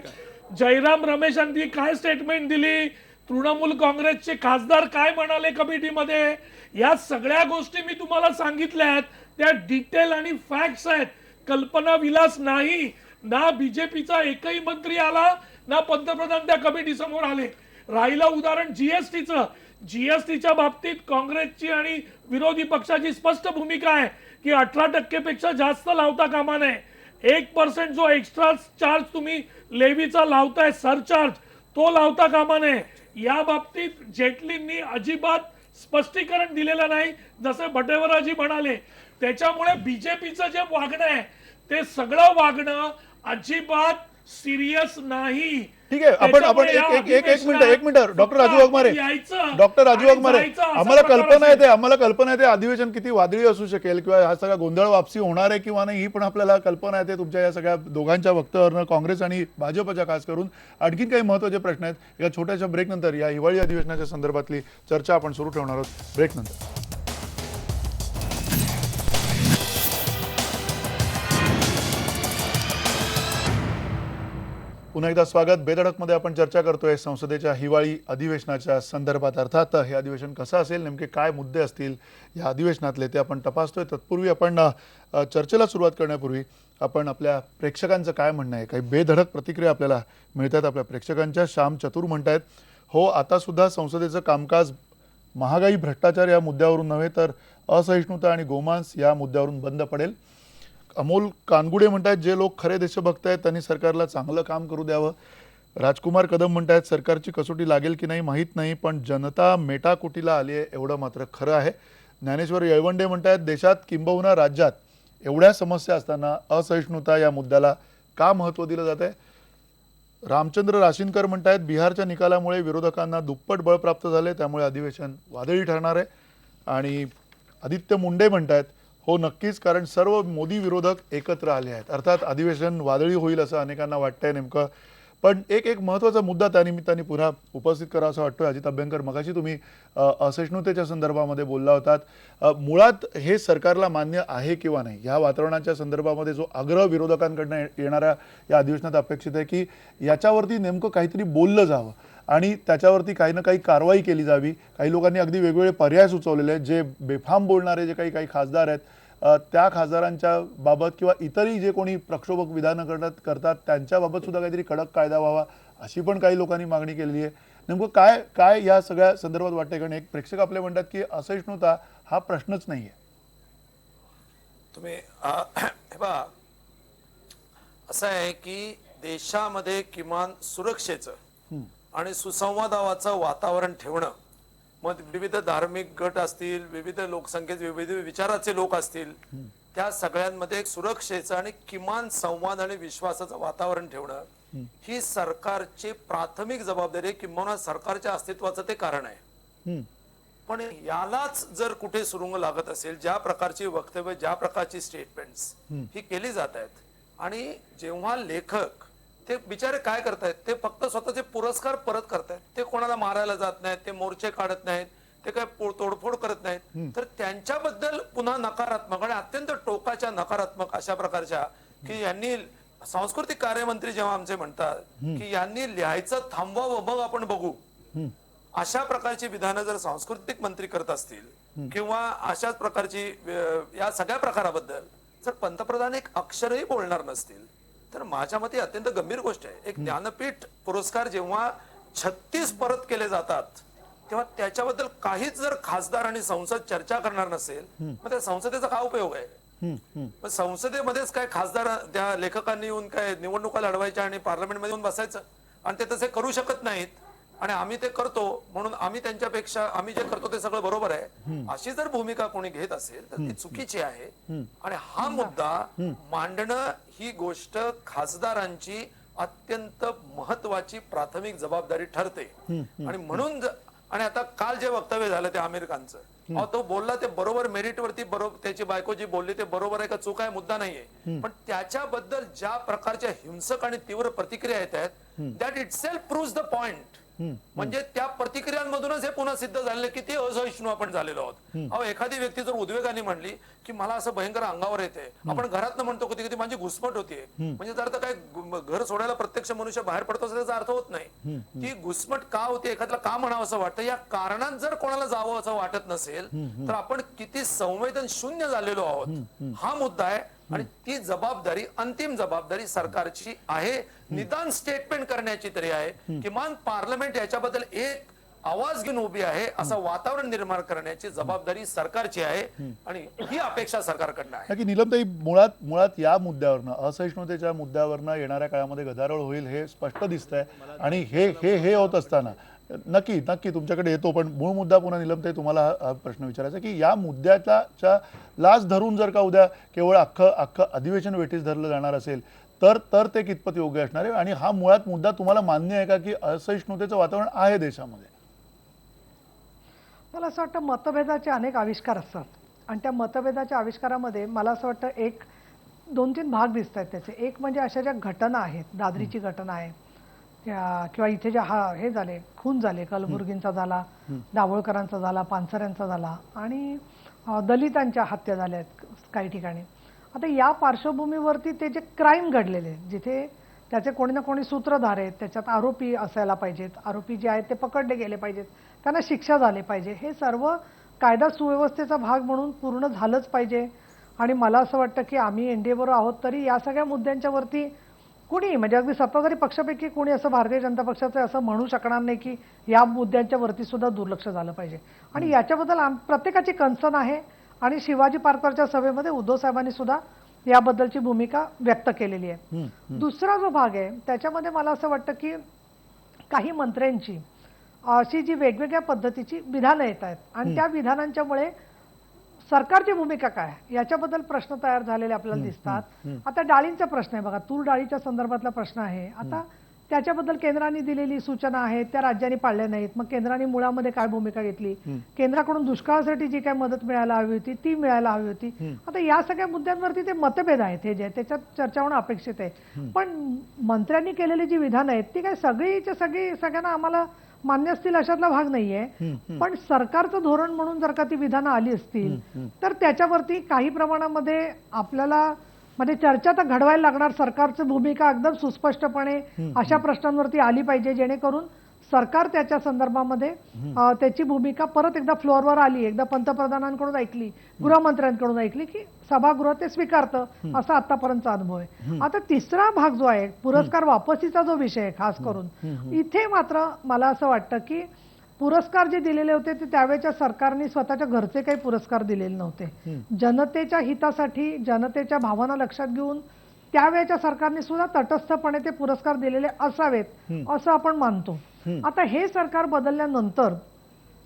जयराम रमेशांनी काय स्टेटमेंट दिली, तृणमूल काँग्रेसचे खासदार काय म्हणाले कमिटीमध्ये, या सगळ्या गोष्टी मी तुम्हाला सांगितल्या आहेत. त्या डिटेल आणि फॅक्ट्स आहेत. कल्पना विलास नाही. ना बीजेपीचा एकही मंत्री आला, ना पंतप्रधान त्या कमिटी समोर आले. राहिलं उदाहरण जीएसटीचं. जीएसटीच्या बाबतीत काँग्रेसची आणि विरोधी पक्षाची स्पष्ट भूमिका आहे की 18% पेक्षा जास्त लावता कामा नये. 1% जो एक्स्ट्रा चार्ज तुम्ही लेवीचा लावताय, सरचार्ज, तो लावता कामा नये. या बाबतीत जेटलींनी अजिबात स्पष्टीकरण दिलेलं नाही, जसे बटेवराजी म्हणाले. त्याच्यामुळे बीजेपीचं जे वागणं आहे ते सगळं वागणं अजिबात सिरियस नाही. ठीक आहे, आपण एक minute doctor Raju Waghmare, doctor Raju Waghmare, आम्हाला कल्पना येते अधिवेशन किती वादळी असू शकेल किंवा हा सगळा गोंधळ वापसी होणार आहे किंवा नाही ही पण आपल्याला कल्पना येते तुमच्या या सगळ्या दोघांच्या वक्तव्यावरनं, काँग्रेस आणि भाजपच्या खास करून. आणखीन काही महत्त्वाचे प्रश्न आहेत. या छोट्याशा ब्रेक नंतर या हिवाळी अधिवेशनाच्या संदर्भातली चर्चा आपण सुरू ठेवणार आहोत ब्रेक नंतर. पुन्हा एकदा स्वागत. बेधडकमध्ये आपण चर्चा करतोय संसदेच्या हिवाळी अधिवेशनाच्या संदर्भात. अर्थात हे अधिवेशन कसं असेल, नेमके काय मुद्दे असतील या अधिवेशनातले ते आपण तपासतोय. तत्पूर्वी आपण चर्चेला सुरुवात करण्यापूर्वी आपण आपल्या प्रेक्षकांचं काय म्हणणं आहे, काही बेधडक प्रतिक्रिया आपल्याला मिळतात आपल्या प्रेक्षकांच्या. श्याम चतुर म्हणतायत, हो आता सुद्धा संसदेचं कामकाज महागाई, भ्रष्टाचार या मुद्द्यावरून नव्हे तर असहिष्णुता आणि गोमांस या मुद्द्यावरून बंद पडेल. अमोल कानगुडे म्हणतायत, जे लोक खरे देशभक्त आहेत त्यांनी सरकारला चांगलं काम करू द्यावं. राजकुमार कदम म्हणतायत, सरकारची कसोटी लागेल की नाही माहीत नाही, पण जनता मेटाकुटीला आली आहे एवढं मात्र खरं आहे. ज्ञानेश्वर येळवंडे म्हणतायत, देशात किंबहुना राज्यात एवढ्या समस्या असताना असहिष्णुता या मुद्द्याला का महत्त्व दिलं जात आहे. रामचंद्र राशीनकर म्हणतायत, बिहारच्या निकालामुळे विरोधकांना दुप्पट बळ प्राप्त झाले, त्यामुळे अधिवेशन वादळी ठरणार आहे. आणि आदित्य मुंडे म्हणतायत, हो नक्कीच, कारण सर्व मोदी विरोधक एकत्र आले आहेत. अर्थात अधिवेशन वादळी होईल असं अनेकांना वाटतंय नेमकं. पण एक महत्त्वाचा मुद्दा त्यानिमित्ताने पुन्हा उपस्थित करा असं वाटतोय. अजित अभ्यंकर, मगाशी तुम्ही असहिष्णुतेच्या संदर्भामध्ये बोलला होतात. मुळात हे सरकारला मान्य आहे किंवा नाही ह्या वातावरणाच्या संदर्भामध्ये जो आग्रह विरोधकांकडनं येणाऱ्या या अधिवेशनात अपेक्षित आहे की याच्यावरती नेमकं काहीतरी बोललं जावं आणि त्याच्यावरती काही ना काही कारवाई केली जावी. काही लोकांनी अगदी वेगवेगळे पर्याय सुचवलेले आहेत. जे बेफाम बोलणारे जे काही खासदार आहेत त्या खासदारांच्या बाबत किंवा इतरही जे कोणी प्रक्षोभक विधानं करतात त्यांच्या बाबत सुद्धा काहीतरी कडक कायदा व्हावा अशी पण काही लोकांनी मागणी केलेली आहे. नेमकं काय काय या सगळ्या संदर्भात वाटतंय? कारण एक प्रेक्षक आपले म्हणतात की असहिष्णुता हा प्रश्नच नाहीये. तुम्ही हे पहा, असं आहे की देशामध्ये किमान सुरक्षेचं आणि सुसंवादाचं वातावरण ठेवणं, मग विविध धार्मिक गट असतील, विविध लोकसंख्येचे विविध विचाराचे लोक असतील, त्या सगळ्यांमध्ये एक सुरक्षेचं आणि किमान संवाद आणि विश्वासाचं वातावरण ठेवणं ही सरकारची प्राथमिक जबाबदारी आहे, किंवा सरकारच्या अस्तित्वाचं ते कारण आहे. पण यालाच जर कुठे सुरुंग लागत असेल, ज्या प्रकारची वक्तव्य, ज्या प्रकारची स्टेटमेंट्स ही केली जात आहेत, आणि जेव्हा लेखक ते बिचारे काय करतायत, ते फक्त स्वतःचे पुरस्कार परत करतायत, ते कोणाला मारायला जात नाहीत, ते मोर्चे काढत नाहीत, ते काय तोडफोड करत नाहीत, तर त्यांच्याबद्दल पुन्हा नकारात्मक आणि अत्यंत टोकाच्या नकारात्मक अशा प्रकारच्या, की यांनी सांस्कृतिक कार्यमंत्री जेव्हा आमचे म्हणतात की यांनी लिहायचं थांबवावं मग आपण बघू, अशा प्रकारची विधानं जर सांस्कृतिक मंत्री करत असतील, किंवा अशाच प्रकारची या सगळ्या प्रकाराबद्दल जर पंतप्रधान एक अक्षरही बोलणार नसतील, तर माझ्या मते अत्यंत गंभीर गोष्ट आहे. एक ज्ञानपीठ पुरस्कार जेव्हा 36 परत केले जातात, तेव्हा त्याच्याबद्दल काहीच जर खासदार आणि संसद चर्चा करणार नसेल, मग त्या संसदेचा काय उपयोग आहे? मग संसदेमध्येच काय खासदार त्या लेखकांनी येऊन काय निवडणुका लढवायच्या आणि पार्लमेंटमध्ये येऊन बसायचं, आणि ते तसे करू शकत नाहीत, आणि आम्ही ते करतो म्हणून आम्ही त्यांच्यापेक्षा आम्ही जे करतो ते सगळं बरोबर आहे, अशी जर भूमिका कोणी घेत असेल तर ती चुकीची आहे. आणि हा मुद्दा मांडणं ही गोष्ट खासदारांची अत्यंत महत्वाची प्राथमिक जबाबदारी ठरते. आणि म्हणून आणि आता काल जे वक्तव्य झालं ते आमिर खानचं, तो बोलला ते बरोबर, मेरिट वरती बरोबर, त्याची बायको जी बोलली ते बरोबर आहे का चूक आहे मुद्दा नाहीये, पण त्याच्याबद्दल ज्या प्रकारच्या हिंसक आणि तीव्र प्रतिक्रिया येत आहेत, that itself proves the point. म्हणजे त्या प्रतिक्रियांमधूनच हे पुन्हा सिद्ध झाले की ते असहिष्णू आपण झालेलो आहोत. अहो, एखादी व्यक्ती जर उद्वेगाने म्हणली की मला असं भयंकर अंगावर येते, आपण घरात म्हणतो कधी कधी माझी घुसमट होतीये, म्हणजे जर आता काय घर सोडायला प्रत्यक्ष मनुष्य बाहेर पडतो असं त्याचा अर्थ होत नाही. ती घुसमट का होते, एखाद्याला का म्हणावं असं वाटतं, या कारणात जर कोणाला जावं असं वाटत नसेल, तर आपण किती संवेदन शून्य झालेलो आहोत, हा मुद्दा आहे. आणि ती जबाबदारी, अंतिम जबाबदारी सरकारची आहे, निदान स्टेटमेंट करण्याची तरी आहे, किमान पार्लमेंट याच्याबद्दल एक आवाज घेऊन उभी आहे, असं वातावरण निर्माण करण्याची जबाबदारी सरकारची आहे, आणि ही अपेक्षा सरकारकडनं आहे. की नीलमताई, मुळात या मुद्द्यावरनं, असहिष्णुतेच्या मुद्द्यावरनं येणाऱ्या काळामध्ये गदारोळ होईल हे स्पष्ट दिसतंय. आणि हे होत असताना नक्की तुमच्याकडे येतो, पण मूळ मुद्दा पुन्हा नीलमताई तुम्हाला हा प्रश्न विचारायचा की या मुद्द्याच्या लाच धरून जर का उद्या केवळ अख्खं अधिवेशन वेठीस धरलं जाणार असेल तर ते कितपत योग्य असणार आहे? आणि हा मुळात मुद्दा तुम्हाला मान्य आहे का की असहिष्णुतेचं वातावरण आहे देशामध्ये? मला असं वाटतं मतभेदाचे अनेक आविष्कार असतात, आणि त्या मतभेदाच्या आविष्कारामध्ये मला असं वाटतं 2-3 भाग दिसत आहेत त्याचे. एक म्हणजे अशा ज्या घटना आहेत, दादरीची घटना आहे, किंवा इथे ज्या हे झाले, खून झाले, कलबुर्गींचा झाला, दाभोळकरांचा झाला, पानसऱ्यांचा झाला, आणि दलितांच्या हत्या झाल्या आहेत काही ठिकाणी. आता या पार्श्वभूमीवरती ते जे क्राईम घडलेले, जिथे त्याचे कोणी ना कोणी सूत्रधार आहेत, त्याच्यात आरोपी असायला पाहिजेत, आरोपी जे आहेत ते पकडले गेले पाहिजेत, त्यांना शिक्षा झाली पाहिजे, हे सर्व कायदा सुव्यवस्थेचा भाग म्हणून पूर्ण झालंच पाहिजे. आणि मला असं वाटतं की आम्ही एनडीएवर आहोत तरी या सगळ्या मुद्द्यांच्या वरती कुणी, म्हणजे अगदी सत्ताधारी पक्षापैकी कोणी असं भारतीय जनता पक्षाचं असं म्हणू शकणार नाही की या मुद्द्यांच्या वरती सुद्धा दुर्लक्ष झालं पाहिजे. आणि याच्याबद्दल प्रत्येकाची कन्सर्न आहे, आणि शिवाजी पार्कवरच्या सभेमध्ये उद्धव साहेबांनी सुद्धा याबद्दलची भूमिका व्यक्त केलेली आहे. दुसरा जो भाग आहे त्याच्यामध्ये मला असं वाटतं की काही मंत्र्यांची अशी जी वेगवेगळ्या पद्धतीची विधानं येत आहेत, आणि त्या विधानांच्यामुळे सरकारची भूमिका काय याच्याबद्दल प्रश्न तयार झालेले आपल्याला दिसतात. आता डाळींचा प्रश्न आहे बघा, तूर डाळीच्या संदर्भातला प्रश्न आहे. आता त्याच्याबद्दल केंद्राने दिलेली सूचना आहेत त्या राज्यांनी पाळल्या नाहीत, मग केंद्राने मुळामध्ये काय भूमिका घेतली, केंद्राकडून दुष्काळासाठी जी काय मदत मिळायला हवी होती ती मिळायला हवी होती. आता या सगळ्या मुद्द्यांवरती ते मतभेद आहेत, हे जे त्याच्यात चर्चा होणं अपेक्षित आहे. पण मंत्र्यांनी केलेली जी विधानं आहेत ती काय सगळ्यांना आम्हाला मान्य असतील अशातला भाग नाहीये. पण सरकारचं धोरण म्हणून जर का ती विधानं आली असतील तर त्याच्यावरती काही प्रमाणामध्ये आपल्याला म्हणजे चर्चा तर घडवायला लागणार. सरकारची भूमिका एकदम सुस्पष्टपणे अशा प्रश्नांवरती आली पाहिजे जेणेकरून सरकार त्याच्या संदर्भामध्ये त्याची भूमिका परत एकदा फ्लोअरवर आली, एकदा पंतप्रधानांकडून ऐकली, गृहमंत्र्यांकडून ऐकली की सभागृह ते स्वीकारतं, असा आतापर्यंतचा अनुभव आहे. आता तिसरा भाग जो आहे पुरस्कार वापसीचा जो विषय आहे खास करून, इथे मात्र मला असं वाटतं की पुरस्कार जे दिलेले होते ते त्यावेळेच्या सरकारने स्वतःच्या घरचे काही पुरस्कार दिलेले नव्हते. जनतेच्या हितासाठी, जनतेच्या भावना लक्षात घेऊन त्यावेळेच्या सरकारने सुद्धा तटस्थपणे ते पुरस्कार दिलेले असावेत असं आपण मानतो. आता हे सरकार बदलल्यानंतर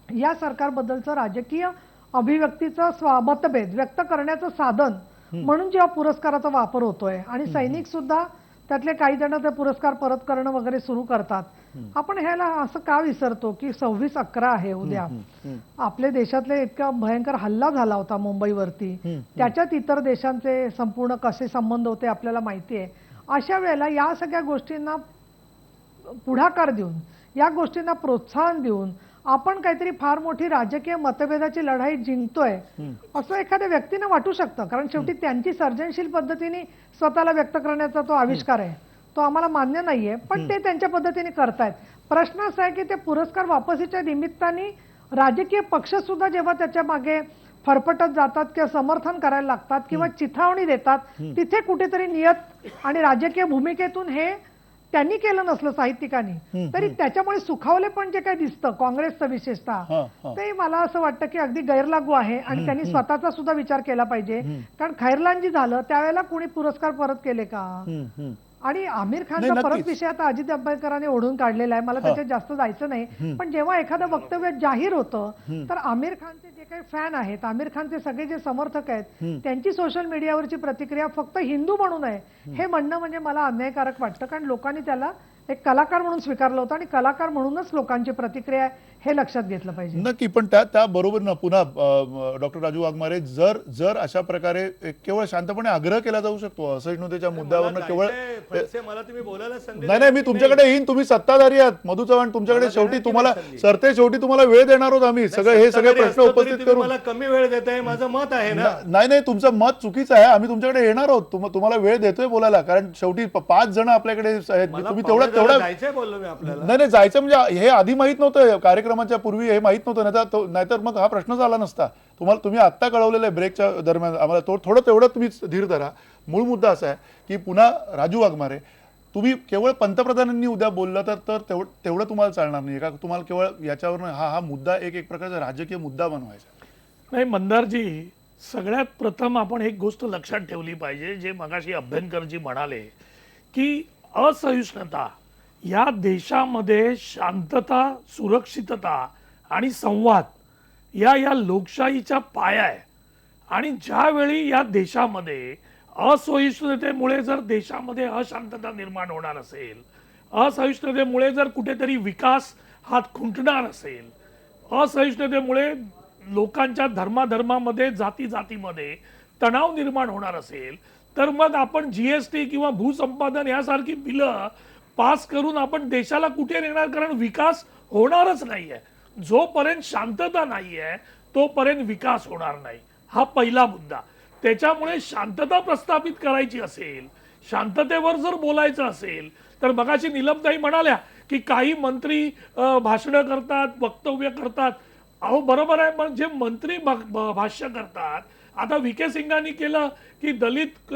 या सरकारबद्दलचं राजकीय अभिव्यक्तीचं मतभेद व्यक्त करण्याचं साधन म्हणून जेव्हा पुरस्काराचा वापर होतोय आणि सैनिक सुद्धा त्यातले काही जण ते पुरस्कार परत करणं वगैरे सुरू करतात, आपण ह्याला असं का विसरतो की 26/11 आहे उद्या. आपल्या देशातले इतका भयंकर हल्ला झाला होता मुंबईवरती, त्याच्यात इतर देशांचे संपूर्ण कसे संबंध होते आपल्याला माहिती आहे. अशा वेळेला या सगळ्या गोष्टींना पुढाकार देऊन, या गोष्टींना प्रोत्साहन देऊन आपण काहीतरी फार मोठी राजकीय मतभेदाची लढाई जिंकतोय असं एखाद्या व्यक्तीनं वाटू शकतं, कारण शेवटी त्यांची सर्जनशील पद्धतीने स्वतःला व्यक्त करण्याचा तो आविष्कार आहे, तो आम्हाला मान्य नाहीये, पण ते त्यांच्या पद्धतीने करतायत. प्रश्न असा आहे की ते पुरस्कार वापसीच्या निमित्ताने राजकीय पक्ष सुद्धा जेव्हा त्याच्या मागे फरफटत जातात किंवा समर्थन करायला लागतात किंवा चिथावणी देतात, तिथे कुठेतरी नियत आणि राजकीय भूमिकेतून हे त्यांनी केलं नसलं साहित्यिकांनी तरी त्याच्यामुळे सुखावले पण जे काही दिसतं काँग्रेसचं विशेषतः, ते मला असं वाटतं की अगदी गैरलागू आहे आणि त्यांनी स्वतःचा सुद्धा विचार केला पाहिजे. कारण खैरलान जी झालं त्यावेळेला कोणी पुरस्कार परत केले का? आणि आमिर खानचा नाही, परत नक्कीच. विषय आता अजित अंबेडकरांनी ओढून काढलेला आहे, मला त्याच्यात जास्त जायचं नाही. पण जेव्हा एखादं वक्तव्य जाहीर होतं तर आमिर खानचे जे काही फॅन आहेत, आमिर खानचे सगळे जे समर्थक आहेत, त्यांची सोशल मीडियावरची प्रतिक्रिया फक्त हिंदू म्हणून आहे हे म्हणणं म्हणजे मला अन्यायकारक वाटतं. कारण लोकांनी त्याला एक कलाकार म्हणून स्वीकारलं होतं आणि कलाकार म्हणूनच लोकांची प्रतिक्रिया आहे हे लक्षात घेतलं पाहिजे. नक्की. पण त्याबरोबर ना पुन्हा डॉक्टर राजू वाघमारे, जर अशा प्रकारे केवळ शांतपणे आग्रह केला जाऊ शकतो असहिष्णुतेच्या मुद्द्यावरनं, केवळ मला तुम्ही बोलायला संधी नाही मी तुमच्याकडे येईन, तुम्ही सत्ताधारी आहात मधु चव्हाण, तुमच्याकडे शेवटी तुम्हाला शेवटी तुम्हाला वेळ देणार आहोत आम्ही, हे सगळे प्रश्न उपस्थित करू. मला कमी वेळ देताय, माझं मत आहे ना. नाही तुमचं मत चुकीचं आहे, आम्ही तुमच्याकडे येणार आहोत, तुम्हाला वेळ देतोय बोलायला, कारण शेवटी 5 जण आपल्याकडे आहेत, तुम्ही तेवढं जायचंय बोललो मी आपल्याला. नाही जायचं म्हणजे हे आधी माहित नव्हतं, कार्यक्रमाच्या पूर्वी हे माहित नव्हतं, नाहीतर मग हा प्रश्नच आला नसता. तुम्ही आत्ता कळवलेलं आहे ब्रेकच्या दरम्यान आम्हाला, थोडं तेवढं तुम्ही धीर धरा. मूळ मुद्दा असा आहे की पुन्हा राजू वाघमारे, तुम्ही केवळ पंतप्रधानांनी उद्या बोललं तर तेवढं तुम्हाला चालणार नाही का? तुम्हाला केवळ याच्यावर हा मुद्दा एक प्रकारचा राजकीय मुद्दा बनवायचा नाही मंदारजी, सगळ्यात प्रथम आपण एक गोष्ट लक्षात ठेवली पाहिजे, जे मगाशी अभ्यंकरजी म्हणाले की असहिष्णुता या देशामध्ये शांतता, सुरक्षितता आणि संवाद या लोकशाहीच्या पाया आहे. आणि ज्यावेळी या देशामध्ये असहिष्णुतेमुळे जर देशामध्ये अशांतता निर्माण होणार असेल, असहिष्णुतेमुळे जर कुठेतरी विकास हा खुंटणार असेल, असहिष्णुतेमुळे लोकांच्या धर्माधर्मामध्ये, जातीमध्ये तणाव निर्माण होणार असेल, तर मग आपण जीएसटी किंवा भूसंपादन यासारखी बिलं पास करून आपण देशाला कुठे नेणार? कारण विकास होणारच नाहीये. जोपर्यंत शांतता नाहीये तोपर्यंत विकास होणार नाही. हा पहिला मुद्दा. त्याच्यामुळे शांतता प्रस्थापित करायची असेल, शांततेवर जर बोलायचं असेल, तर मगाशी नीलमताई म्हणाल्या की काही मंत्री भाषणं करतात, वक्तव्य करतात. अहो बरोबर आहे, पण जे मंत्री भाष्य करतात, आता व्ही.के. सिंगांनी केलं की दलित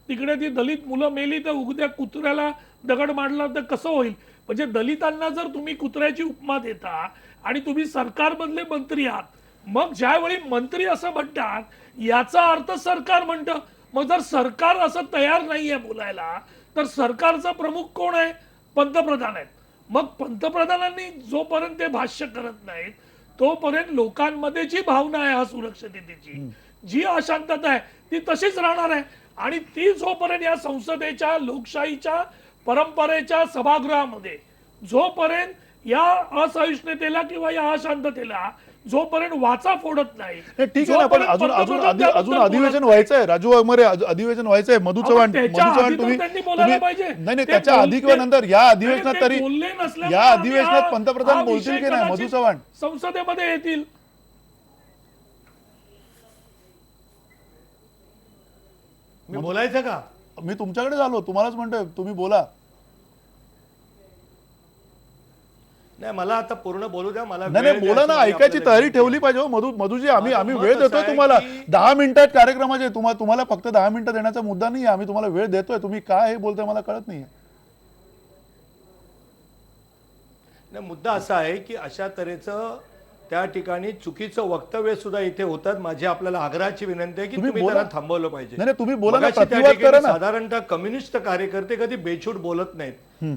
तिकडे ती दलित मुलं मेली तर उद्या कुत्र्याला दगड मारला तर कसं होईल? म्हणजे दलितांना जर तुम्ही कुत्र्याची उपमा देता आणि तुम्ही सरकारमधले मंत्री आहात, मग ज्यावेळी मंत्री असं म्हणतात याचा अर्थ सरकार म्हणतं. मग जर सरकार असं तयार नाहीये बोलायला, तर सरकारचा प्रमुख कोण आहे? पंतप्रधान आहेत. मग पंतप्रधानांनी जोपर्यंत ते भाष्य करत नाहीत तोपर्यंत लोकांमध्ये जी भावना आहे असुरक्षिततेची, जी अशांतता आहे, ती तशीच राहणार आहे. आणि ती जोपर्यंत या संसदेच्या, लोकशाहीच्या परंपरेच्या सभागृहामध्ये जोपर्यंत या असहिष्णुतेला किंवा या अशांततेला जोपर्यंत वाचा फोडत नाही, ठीक आहे ना, पण अजून अधिवेशन व्हायचंय राजू वाघमारे, अधिवेशन व्हायचंय. मधु चव्हाण तुम्ही नाही त्याच्या आधी किंवा नंतर या अधिवेशनात तरी, या अधिवेशनात पंतप्रधान बोलतील की नाही मधु चव्हाण? संसदेमध्ये येतील. मी बोलायचं का? मी तुमच्याकडे आलो, तुम्हालाच म्हणतोय तुम्ही बोला. नाही, मला आता पूर्ण बोलू द्या. मला नाही वेळ नाही, बोला द्या, ना, असं मी ऐकायची आपल्याला तयारी विनंती ठेवली पाहिजे हो. मधुजी, आम्ही माझं मत वेळ असं देतोय आहे तुम्हाला. की- 10 मिनिटात कार्यक्रमाचे तुम्हाला फक्त 10 मिनिटं देण्याचा मुद्दा नाही, आम्ही तुम्हाला वेळ देतोय. तुम्ही काय हे बोलताय मला कळत नाहीये. नाही, मुद्दा असा आहे की अशा तऱ्हेचं त्या ठिकाणी चुकीचं वक्तव्य सुद्धा इथे होतात. माझी आपल्याला आग्रहाची विनंती आहे की तुम्ही तुम्ही बोला. त्यांना थांबवलं पाहिजे. नाही नाही, तुम्ही बोला ना, मगाशी त्या प्रतिवाद ठिकाणी करा ना. साधारणतः कम्युनिस्ट कार्यकर्ते कधी बेछूट बोलत नाहीत.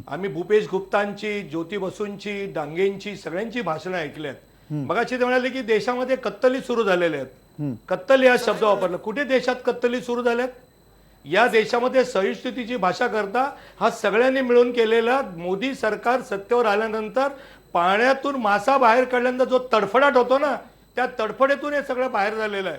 आम्ही भूपेश गुप्तांची, ज्योती बसूंची, डांगेंची सगळ्यांची भाषणं ऐकली आहेत. मगाशी ते म्हणाले की देशामध्ये कत्तली सुरू झालेल्या आहेत. कत्तली हा शब्द वापरला. कुठे देशात कत्तली सुरू झाल्यात? या देशामध्ये सहिष्णुतेची भाषा करता हा सगळ्यांनी मिळून केलेला मोदी सरकार सत्तेवर आल्यानंतर पाण्यातून मासा बाहेर काढल्यानंतर जो तडफडाट होतो ना, त्या तडफडेतून हे सगळं बाहेर झालेलं आहे.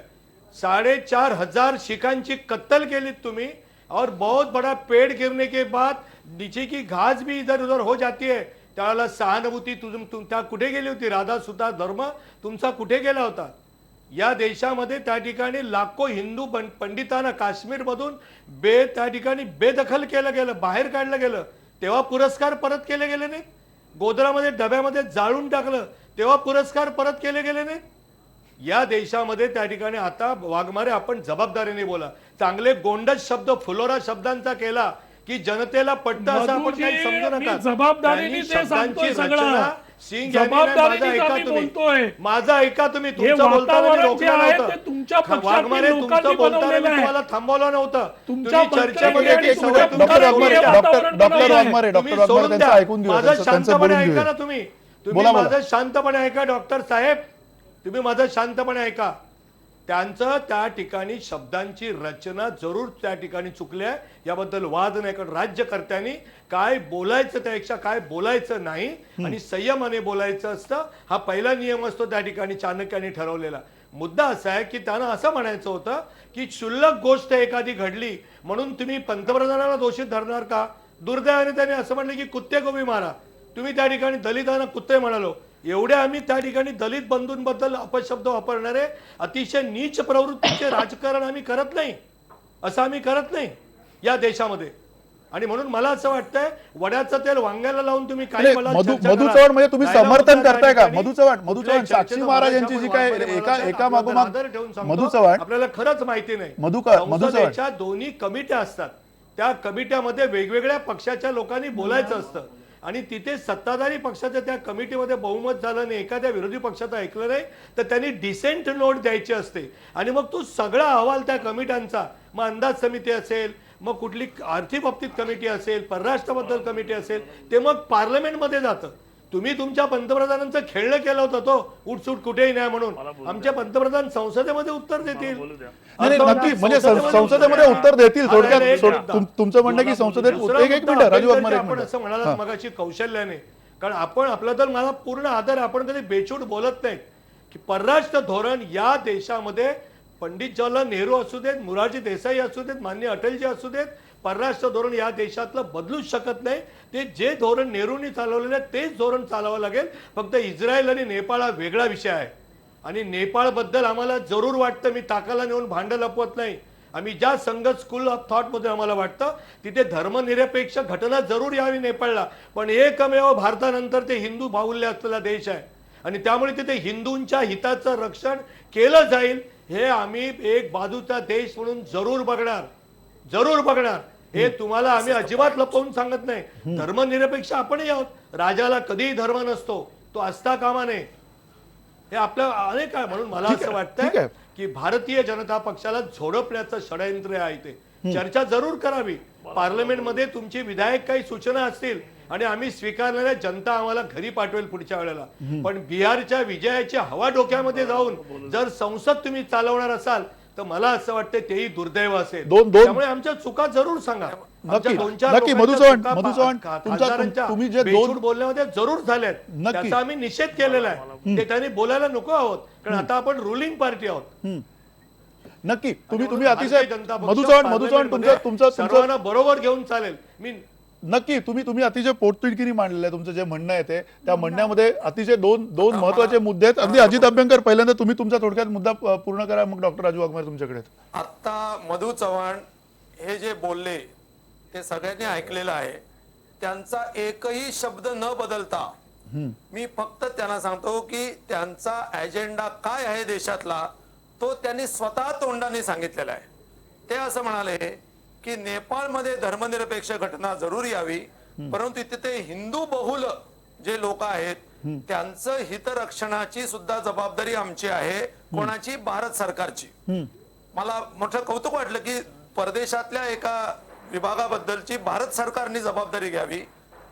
4,500 शिखांची कत्तल केलीत तुम्ही, और बहुत बड़ा पेड़ गिरने के बाद नीचे की घास भी इधर उधर हो जाती है. त्यावेळेला सहानुभूती त्या कुठे गेली होती? राधा सुद्धा धर्म तुमचा कुठे गेला होता? या देशामध्ये त्या ठिकाणी लाखो हिंदू पंडितांना काश्मीरमधून त्या ठिकाणी बेदखल केलं गेलं, बाहेर काढलं गेलं, तेव्हा पुरस्कार परत केले गेले नाही. गोधरामध्ये डब्यामध्ये जाळून टाकलं, तेव्हा पुरस्कार परत केले गेले नाही. या देशामध्ये त्या ठिकाणी आता वाघमारे आपण जबाबदारीने बोला. चांगले गोंडस शब्द फुलोरा शब्दांचा केला की जनतेला पटतं असं आपण मधुजी, काही समजू मी नका. जबाबदारीने त्यांनी ते सांगतोय शब्दांची सगळं. रचना, सिंग यांनी नाही, जबाबदारीने माझं ऐका आम्ही तुम्ही. बोलतोय. माझं ऐका तुम्ही. हे तुमचं बोलताना मी वातावरण जे रोखलं आहे नव्हतं. ते तुमच्या पक्षातील वाघमारे, लोकांनी तुमचं बोलताना मी बनवलेलं आहे. तुम्हाला थांबवलं नव्हतं. तुमच्या तुम्ही चर्चेमध्ये पक्षातील एक सवय लोकांनी तुमच्या डॉक्टर बनवलेलं डोक्यात आहे. आहे. डॉक्टर वाघमारे, तुम्ही डॉक्टर वाघमारे सोडून त्यांचं द्या. ऐकून घेऊ, माझं त्यांचं शांतपणे बोलून ऐका घेऊया. ना तुम्ही. बोला, बोला. माझं शांतपणे ऐका डॉक्टर साहेब, तुम्ही माझं शांतपणे ऐका. त्यांचं त्या ठिकाणी शब्दांची रचना जरूर त्या ठिकाणी चुकली आहे, याबद्दल वाद नाही. कारण राज्यकर्त्यांनी काय बोलायचं त्यापेक्षा काय बोलायचं नाही आणि संयमाने बोलायचं असतं, हा पहिला नियम असतो त्या ठिकाणी चाणक्याने ठरवलेला. मुद्दा असा आहे की त्यांना असं म्हणायचं होतं की क्षुल्लक गोष्ट एखादी घडली म्हणून तुम्ही पंतप्रधानाला दोषी धरणार का? दुर्दैवाने त्यांनी असं म्हणलं की कुत्ते को भी मारा. तुम्ही त्या ठिकाणी दलितांना कुत्ते म्हणालो. एवढे आम्ही त्या ठिकाणी दलित बंधूंबद्दल अपशब्द वापरणारे अतिशय नीच प्रवृत्तीचे राजकारण आम्ही करत नाही, असं आम्ही करत नाही या देशामध्ये. आणि म्हणून मला असं वाटतंय वड्याचं तेल वांग्याला लावून तुम्ही काही मला मधु चर्चा मधु करा. चव्हाण म्हणजे तुम्ही राहिला समर्थन मुद्दा करताय का? त्या मधु ठिकाणी चव्हाण कुठल्याही साक्षी चर्चेचं महाराज मगाशी यांची जी आपण काय वाघमारे एका महाराजांना मागोमाग आदर ठेवून सांगतो. मधु चव्हाण आपल्याला खरंच माहिती नाही. मधु चव्हाण संसदेच्या दोन्ही कमिट्या असतात, त्या कमिट्यामध्ये वेगवेगळ्या पक्षाच्या लोकांनी बोलायचं असतं आणि तिथे सत्ताधारी पक्षाच्या त्या कमिटीमध्ये बहुमत झालं नाही, एखाद्या विरोधी पक्षाचं ऐकलं नाही तर त्यांनी डिसेंट नोट द्यायची असते आणि मग तो सगळा अहवाल त्या कमिट्यांचा, मग अंदाज समिती असेल, मग कुठली आर्थिक बाबतीत कमिटी असेल, परराष्ट्राबद्दल कमिटी असेल, ते मग पार्लमेंटमध्ये जातं. तुम्ही तुमच्या पंतप्रधानांचं खेळणं केलं होतं तो उठसूट कुठेही नाही म्हणून. आमचे पंतप्रधान संसदेमध्ये उत्तर देतील. नाही, नक्की म्हणजे संसदेमध्ये उत्तर देतील. थोडक्यात तुमचं म्हणणं की संसदेत एक मिनिट राजू वाघमारे, एक आपण मिनिट. असं म्हणाला मगाशी कौशल्याने, कारण आपण आपला तर मला पूर्ण आदर, आपण कधी बेछूट बोलत नाही की परराष्ट्र धोरण या देशामध्ये पंडित जवाहरलाल नेहरू असू देत, मोरारजी देसाई असू देत, माननीय अटलजी असू देत, परराष्ट्र धोरण या देशातलं बदलूच शकत नाही. ते जे धोरण नेहरूंनी चालवलेलं आहे तेच धोरण चालवावं लागेल. फक्त इस्रायल आणि नेपाळ हा वेगळा विषय आहे आणि नेपाळबद्दल आम्हाला जरूर वाटतं, मी ताकाला नेऊन भांडं लपवत नाही, आम्ही ज्या संगत स्कूल ऑफ थॉटमध्ये आम्हाला वाटतं तिथे धर्मनिरपेक्ष घटना जरूर यावी नेपाळला, पण एकमेव भारतानंतर ते हिंदू बाहुल्य असलेला देश आहे आणि त्यामुळे तिथे हिंदूंच्या हिताचं रक्षण केलं जाईल. हे आम्ही एक बाजूचा देश म्हणून जरूर बघणार, जरूर बघणार. हे तुम्हाला आम्ही अजिबात लपवून सांगत नाही. धर्मनिरपेक्ष आपणही आहोत. राजाला कधीही धर्म नसतो, तो असता कामा नये. हे आपलं अनेक आहे. म्हणून मला असं वाटतंय की भारतीय जनता पक्षाला झोडपण्याचं षडयंत्र आहे. ते चर्चा जरूर करावी पार्लमेंटमध्ये. तुमची विधायक काही सूचना असतील आणि आम्ही स्वीकारलेल्या, जनता आम्हाला घरी पाठवेल पुढच्या वेळेला. पण बिहारच्या विजयाची हवा डोक्यामध्ये जाऊन जर संसद तुम्ही चालवणार असाल तर मला असं वाटतं तेही दुर्दैव असेल. त्यामुळे आमच्या चुका जरूर सांगा. नक्की मधु चव्हाण तुम्ही जे बेछूट बोलण्यामध्ये जरूर झाल्यात, त्याचा आम्ही निषेध केलेला आहे. ते त्यांनी बोलायला नको आहोत, कारण आता आपण रुलिंग पार्टी आहोत. नक्की तुम्ही अतिशय मधु चव्हाण तुमचं सर्वांना बरोबर घेऊन चालेल. मी नक्की तुम्ही अतिशय पोटतिडकीने मांडलेलं आहे. तुमचं जे म्हणणं आहे ते, त्या म्हणण्यामध्ये अतिशय दोन महत्वाचे मुद्दे आहेत. अगदी अजित अभ्यंकर, पहिल्यांदा तुम्ही तुमचा थोडक्यात मुद्दा पूर्ण करा, मग डॉक्टर राजू वाघमारे तुमच्याकडे. आता मधु चव्हाण हे जे बोलले ते सगळ्यांनी ऐकलेलं आहे. त्यांचा एकही शब्द न बदलता मी फक्त त्यांना सांगतो की त्यांचा अजेंडा काय आहे देशातला तो त्यांनी स्वतः तोंडाने सांगितलेला आहे. ते असं म्हणाले की नेपाळमध्ये धर्मनिरपेक्ष घटना जरूर यावी, परंतु तिथे हिंदू बहुल जे लोक आहेत त्यांचं हितरक्षणाची सुद्धा जबाबदारी आमची आहे. कोणाची? भारत सरकारची. मला मोठं कौतुक वाटलं की परदेशातल्या एका विभागाबद्दलची भारत सरकारने जबाबदारी घ्यावी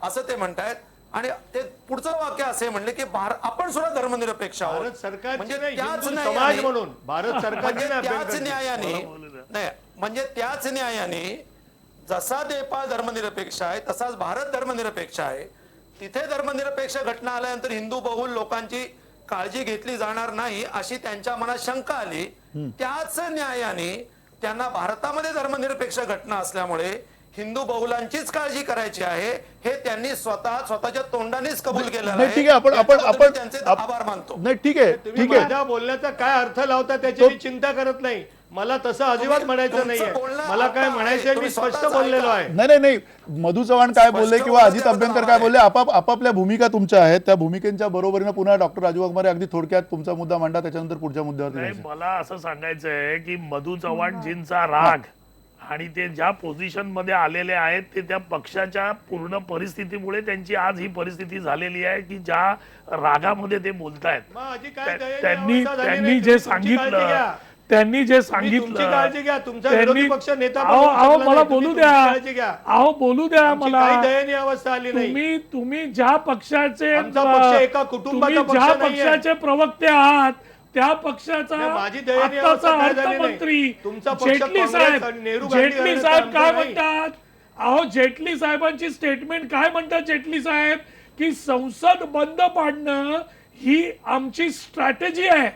असं ते म्हणतायत. आणि ते पुढचं वाक्य असे म्हणले की आपण सुद्धा धर्मनिरपेक्ष आहोत. भारत सरकारची म्हणजे नाही, त्याच हिंदू न्यायाने- समाज म्हणून भारत सरकारची म्हणजे नाही त्याच अभ्यास करते. न्यायाने नाही, म्हणजे त्याच न्यायाने जसा नेपाळ धर्मनिरपेक्ष आहे तसाच भारत धर्मनिरपेक्ष आहे. तिथे धर्मनिरपेक्ष घटना आल्यानंतर हिंदू बहुल लोकांची काळजी घेतली जाणार नाही अशी त्यांच्या मनात शंका आली. त्याच न्यायाने त्यांना भारतामध्ये धर्मनिरपेक्ष घटना असल्यामुळे हिंदू बहुलांचीच काळजी करायची आहे हे त्यांनी स्वतःच्या तोंडानेच कबूल केलेलं नाही, ठीक आहे. आपण त्याबद्दल त्यांचे आभार मानतो. नाही, ठीक आहे, तुम्ही ठीक आहे. माझ्या बोलण्याचा काय अर्थ लावता त्याची मी चिंता करत नाही. मला तसं अजिबात म्हणायचं तुमचं नाहीये. बोलणं मला काय आता म्हणायचंय आहे, मी तुम्ही स्पष्ट स्वतःच बोललेलो ऐका. आहे. नाही, मधु चव्हाण काय बोलले स्पष्ट किंवा अजित बोलण्यात अभ्यंकर काय आहे. बोलले आपापल्या भूमिका तुमच्या आहेत. त्या भूमिकेच्या बरोबरीनं पुन्हा डॉक्टर राजू वाघमारे अगदी थोडक्यात तुमचा मुद्दा मांडा, त्याच्यानंतर पुढच्या मुद्द्यावर नाही, जायचं. मला असं सांगायचं आहे की मधु चव्हाणजींचा राग आणि ते ज्या पोझिशन मध्ये आलेले आहेत ते त्या पक्षाच्या पूर्ण परिस्थितीमुळे त्यांची आज ही परिस्थिती झालेली आहे की ज्या रागामध्ये ते बोलतायत. मग आजी काय दयनीय त्यांनी अवस्था झाली त्यांनी नाही. जे तुमची काळजी सांगितलं घ्या. त्यांनी जे तुमची सांगितलं काळजी घ्या. तुमचा विरोधी पक्ष नेता अहो बनवू अहो शकला मला नाही. बोलू तुम्ही द्या, तुमची काळजी घ्या. अहो बोलू द्या आमची मला. काही दयनीय अवस्था आली नाही. तुम्ही ज्या पक्षाचे आमचा पक्ष एका कुटुंबाचा तुम्ही पक्ष ज्या नाहीये. पक्षाचे प्रवक्ते आहात त्या पक्षाचा नाही, माझी दयनीय आत्ताचा अवस्था काय झाली नाही. अर्थमंत्री तुमचा पक्ष जेटली काँग्रेस साहेब आणि नेहरू गांधी जेटली घराण्याचा साहेब आमचा काय नाही. म्हणतात? अहो जेटली साहेबांची स्टेटमेंट काय म्हणतात जेटली साहेब की संसद बंद पाडणं ही आमची स्ट्रॅटेजी आहे.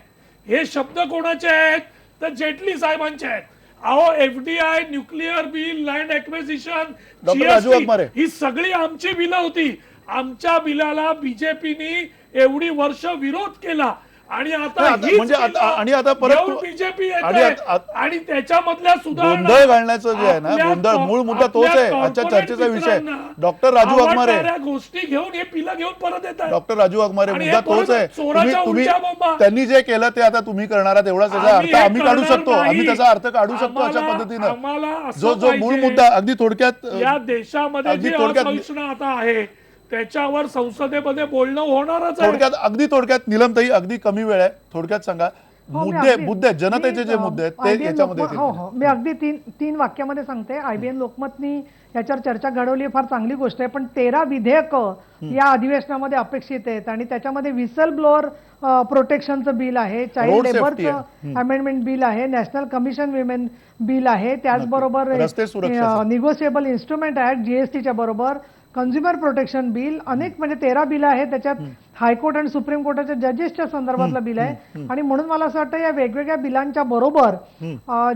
हे शब्द कोणाचे आहेत? तर जेटली साहेबांचे आहेत. अहो FDI, nuclear bill, land acquisition, doctor Raju Waghmare. ही सगळी आमची बिलं होती. आमच्या बिलाला बीजेपीनी एवढी वर्ष विरोध केला आणि आता नाही, आता हीच म्हणजे आता- बिलं आणि आता परत घेऊन तू- बीजेपी आणि येते आता- आणि त्याच्यामधल्या सुधारणा गोंधळ घालण्याचं जे आहे ना, आपल्या गोंधळ मूळ मुद्दा आपल्या तोच आहे आजच्या corporate चर्चेचा विषय. मित्रांना डॉक्टर राजू वाघमारे आवडणाऱ्या गोष्टी घेऊन हे पिलं घेऊन परत येतात. डॉक्टर राजू वाघमारे आणि मुद्दा हे तोच परत आहे. चोराच्या तुम्ही उलट्या बोंबा. त्यांनी जे केलं ते आता तुम्ही करणार आहात एवढाच त्याचा आम्ही अर्थ हे आम्ही काढू करणार शकतो. आम्ही नाही. त्याचा अर्थ काढू शकतो अशा आम्हाला पद्धतीनं असं जो मूळ पाहिजे. मुद्दा अगदी थोडक्यात या देशामध्ये अगदी जी थोडक्यात- असहिष्णुता आता आहे त्याच्यावर संसदेमध्ये बोलणं होणारच आहे. अगदी थोडक्यात निलमताई अगदी कमी वेळ आहे, थोडक्यात सांगा. हो, मी मुद्दे अगदी- जनतेचे जे मी, मुद्दे आहेत IBN ते याच्यामध्ये लोकमत- हो हो मी अगदी तीन वाक्यामध्ये सांगते. आयबीएन लोकमतनी याच्यावर चर्चा घडवली फार चांगली गोष्ट आहे, पण 13 विधेयकं या अधिवेशनामध्ये अपेक्षित आहेत आणि त्याच्यामध्ये विसल ब्लोअर प्रोटेक्शनचं बिल आहे, चाइल्ड Road safety लेबरचं अमेंडमेंट बिल आहे, नॅशनल कमिशन विमेन बिल आहे, त्याचबरोबर रस्ते सुरक्षेचं. निगोशिएबल इन्स्ट्रुमेंट ऍक्ट जीएसटीच्या बरोबर कन्झ्युमर प्रोटेक्शन बिल अनेक म्हणजे 13 बिल आहेत. त्याच्यात हायकोर्ट आणि सुप्रीम कोर्टाच्या जजेसच्या संदर्भातलं बिल आहे आणि म्हणून मला असं वाटतं या वेगवेगळ्या बिलांच्या बरोबर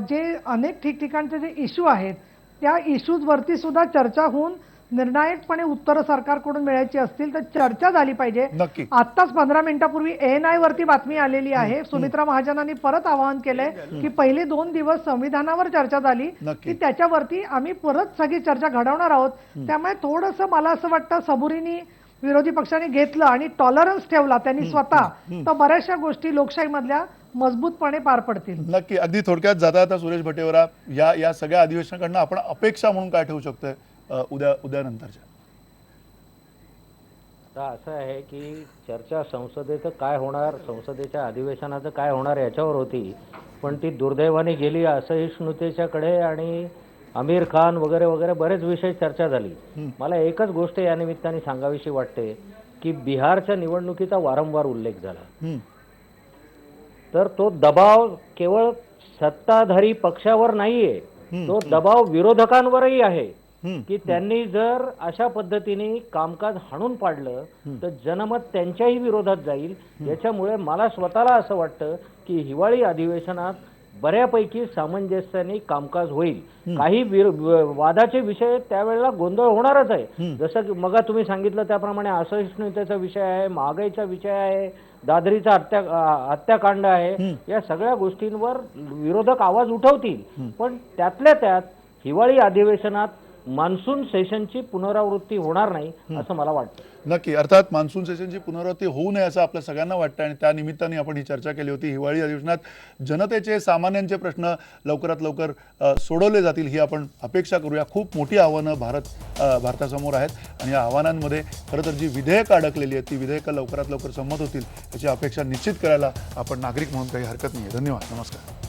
जे अनेक ठिकठिकाणचे जे इश्यू आहेत त्या इश्यूज वरती सुद्धा चर्चा होऊन निर्णायकपणे उत्तरं सरकारकडून मिळायची असतील तर चर्चा झाली पाहिजे. नक्की. आत्ताच 15 मिनिटापूर्वी ANI वरती बातमी आलेली आहे. सुमित्रा महाजनांनी परत आवाहन केलंय की पहिले 2 दिवस संविधानावर चर्चा झाली नक्की. की त्याच्यावरती आम्ही परत सगळी चर्चा घडवणार आहोत. त्यामुळे थोडंसं मला असं वाटतं सबुरीने विरोधी पक्षाने घेतलं आणि टॉलरन्स ठेवला त्यांनी स्वतः तर बऱ्याचशा गोष्टी लोकशाहीमधल्या मजबूतपणे पार पडतील. नक्की. अगदी थोडक्यात जाता जाता सुरेश भटेवरा या सगळ्या अधिवेशनाकडनं आपण अपेक्षा म्हणून काय ठेवू शकतोय उद्या नंतरच्या? आता असं आहे की चर्चा संसदेचं काय होणार, संसदेच्या अधिवेशनाचं काय होणार याच्यावर होती, पण ती दुर्दैवाने गेली असहिष्णुतेच्याकडे आणि आमिर खान वगैरे वगैरे बरेच विषय चर्चा झाली. मला एकच गोष्ट या निमित्ताने सांगावीशी वाटते की बिहारच्या निवडणुकीचा वारंवार उल्लेख झाला. तर तो दबाव केवळ सत्ताधारी पक्षावर नाहीये, तो दबाव विरोधकांवरही आहे की त्यांनी जर अशा पद्धतीने कामकाज हाणून पाडलं तर जनमत त्यांच्याही विरोधात जाईल. याच्यामुळे मला स्वतःला असं वाटतं की हिवाळी अधिवेशनात बऱ्यापैकी सामंजस्याने कामकाज होईल. काही वादाचे विषय त्यावेळेला गोंधळ होणारच आहे. जसं की मग तुम्ही सांगितलं त्याप्रमाणे असहिष्णुतेचा विषय आहे, महागाईचा विषय आहे, दादरीचा हत्याकांड आहे. या सगळ्या गोष्टींवर विरोधक आवाज उठवतील, पण त्यातल्या त्यात हिवाळी अधिवेशनात मान्सून सेशनची पुनरावृत्ती होणार नाही असं मला वाटतं. नक्की. अर्थात मान्सून सेशनची पुनरावृत्ती होऊ नये असं आपल्या सगळ्यांना वाटतं आणि त्या निमित्ताने आपण ही चर्चा केली होती. हिवाळी अधिवेशनात जनतेचे सामान्यांचे प्रश्न लवकरात लवकर सोडवले जातील ही आपण अपेक्षा करूया. खूप मोठी आव्हानं भारतासमोर आहेत आणि या आव्हानांमध्ये खरं तर जी विधेयकं अडकलेली आहेत ती विधेयकं लवकरात लवकर संमत होतील याची अपेक्षा निश्चित करायला आपण नागरिक म्हणून काही हरकत नाही आहे. धन्यवाद. नमस्कार.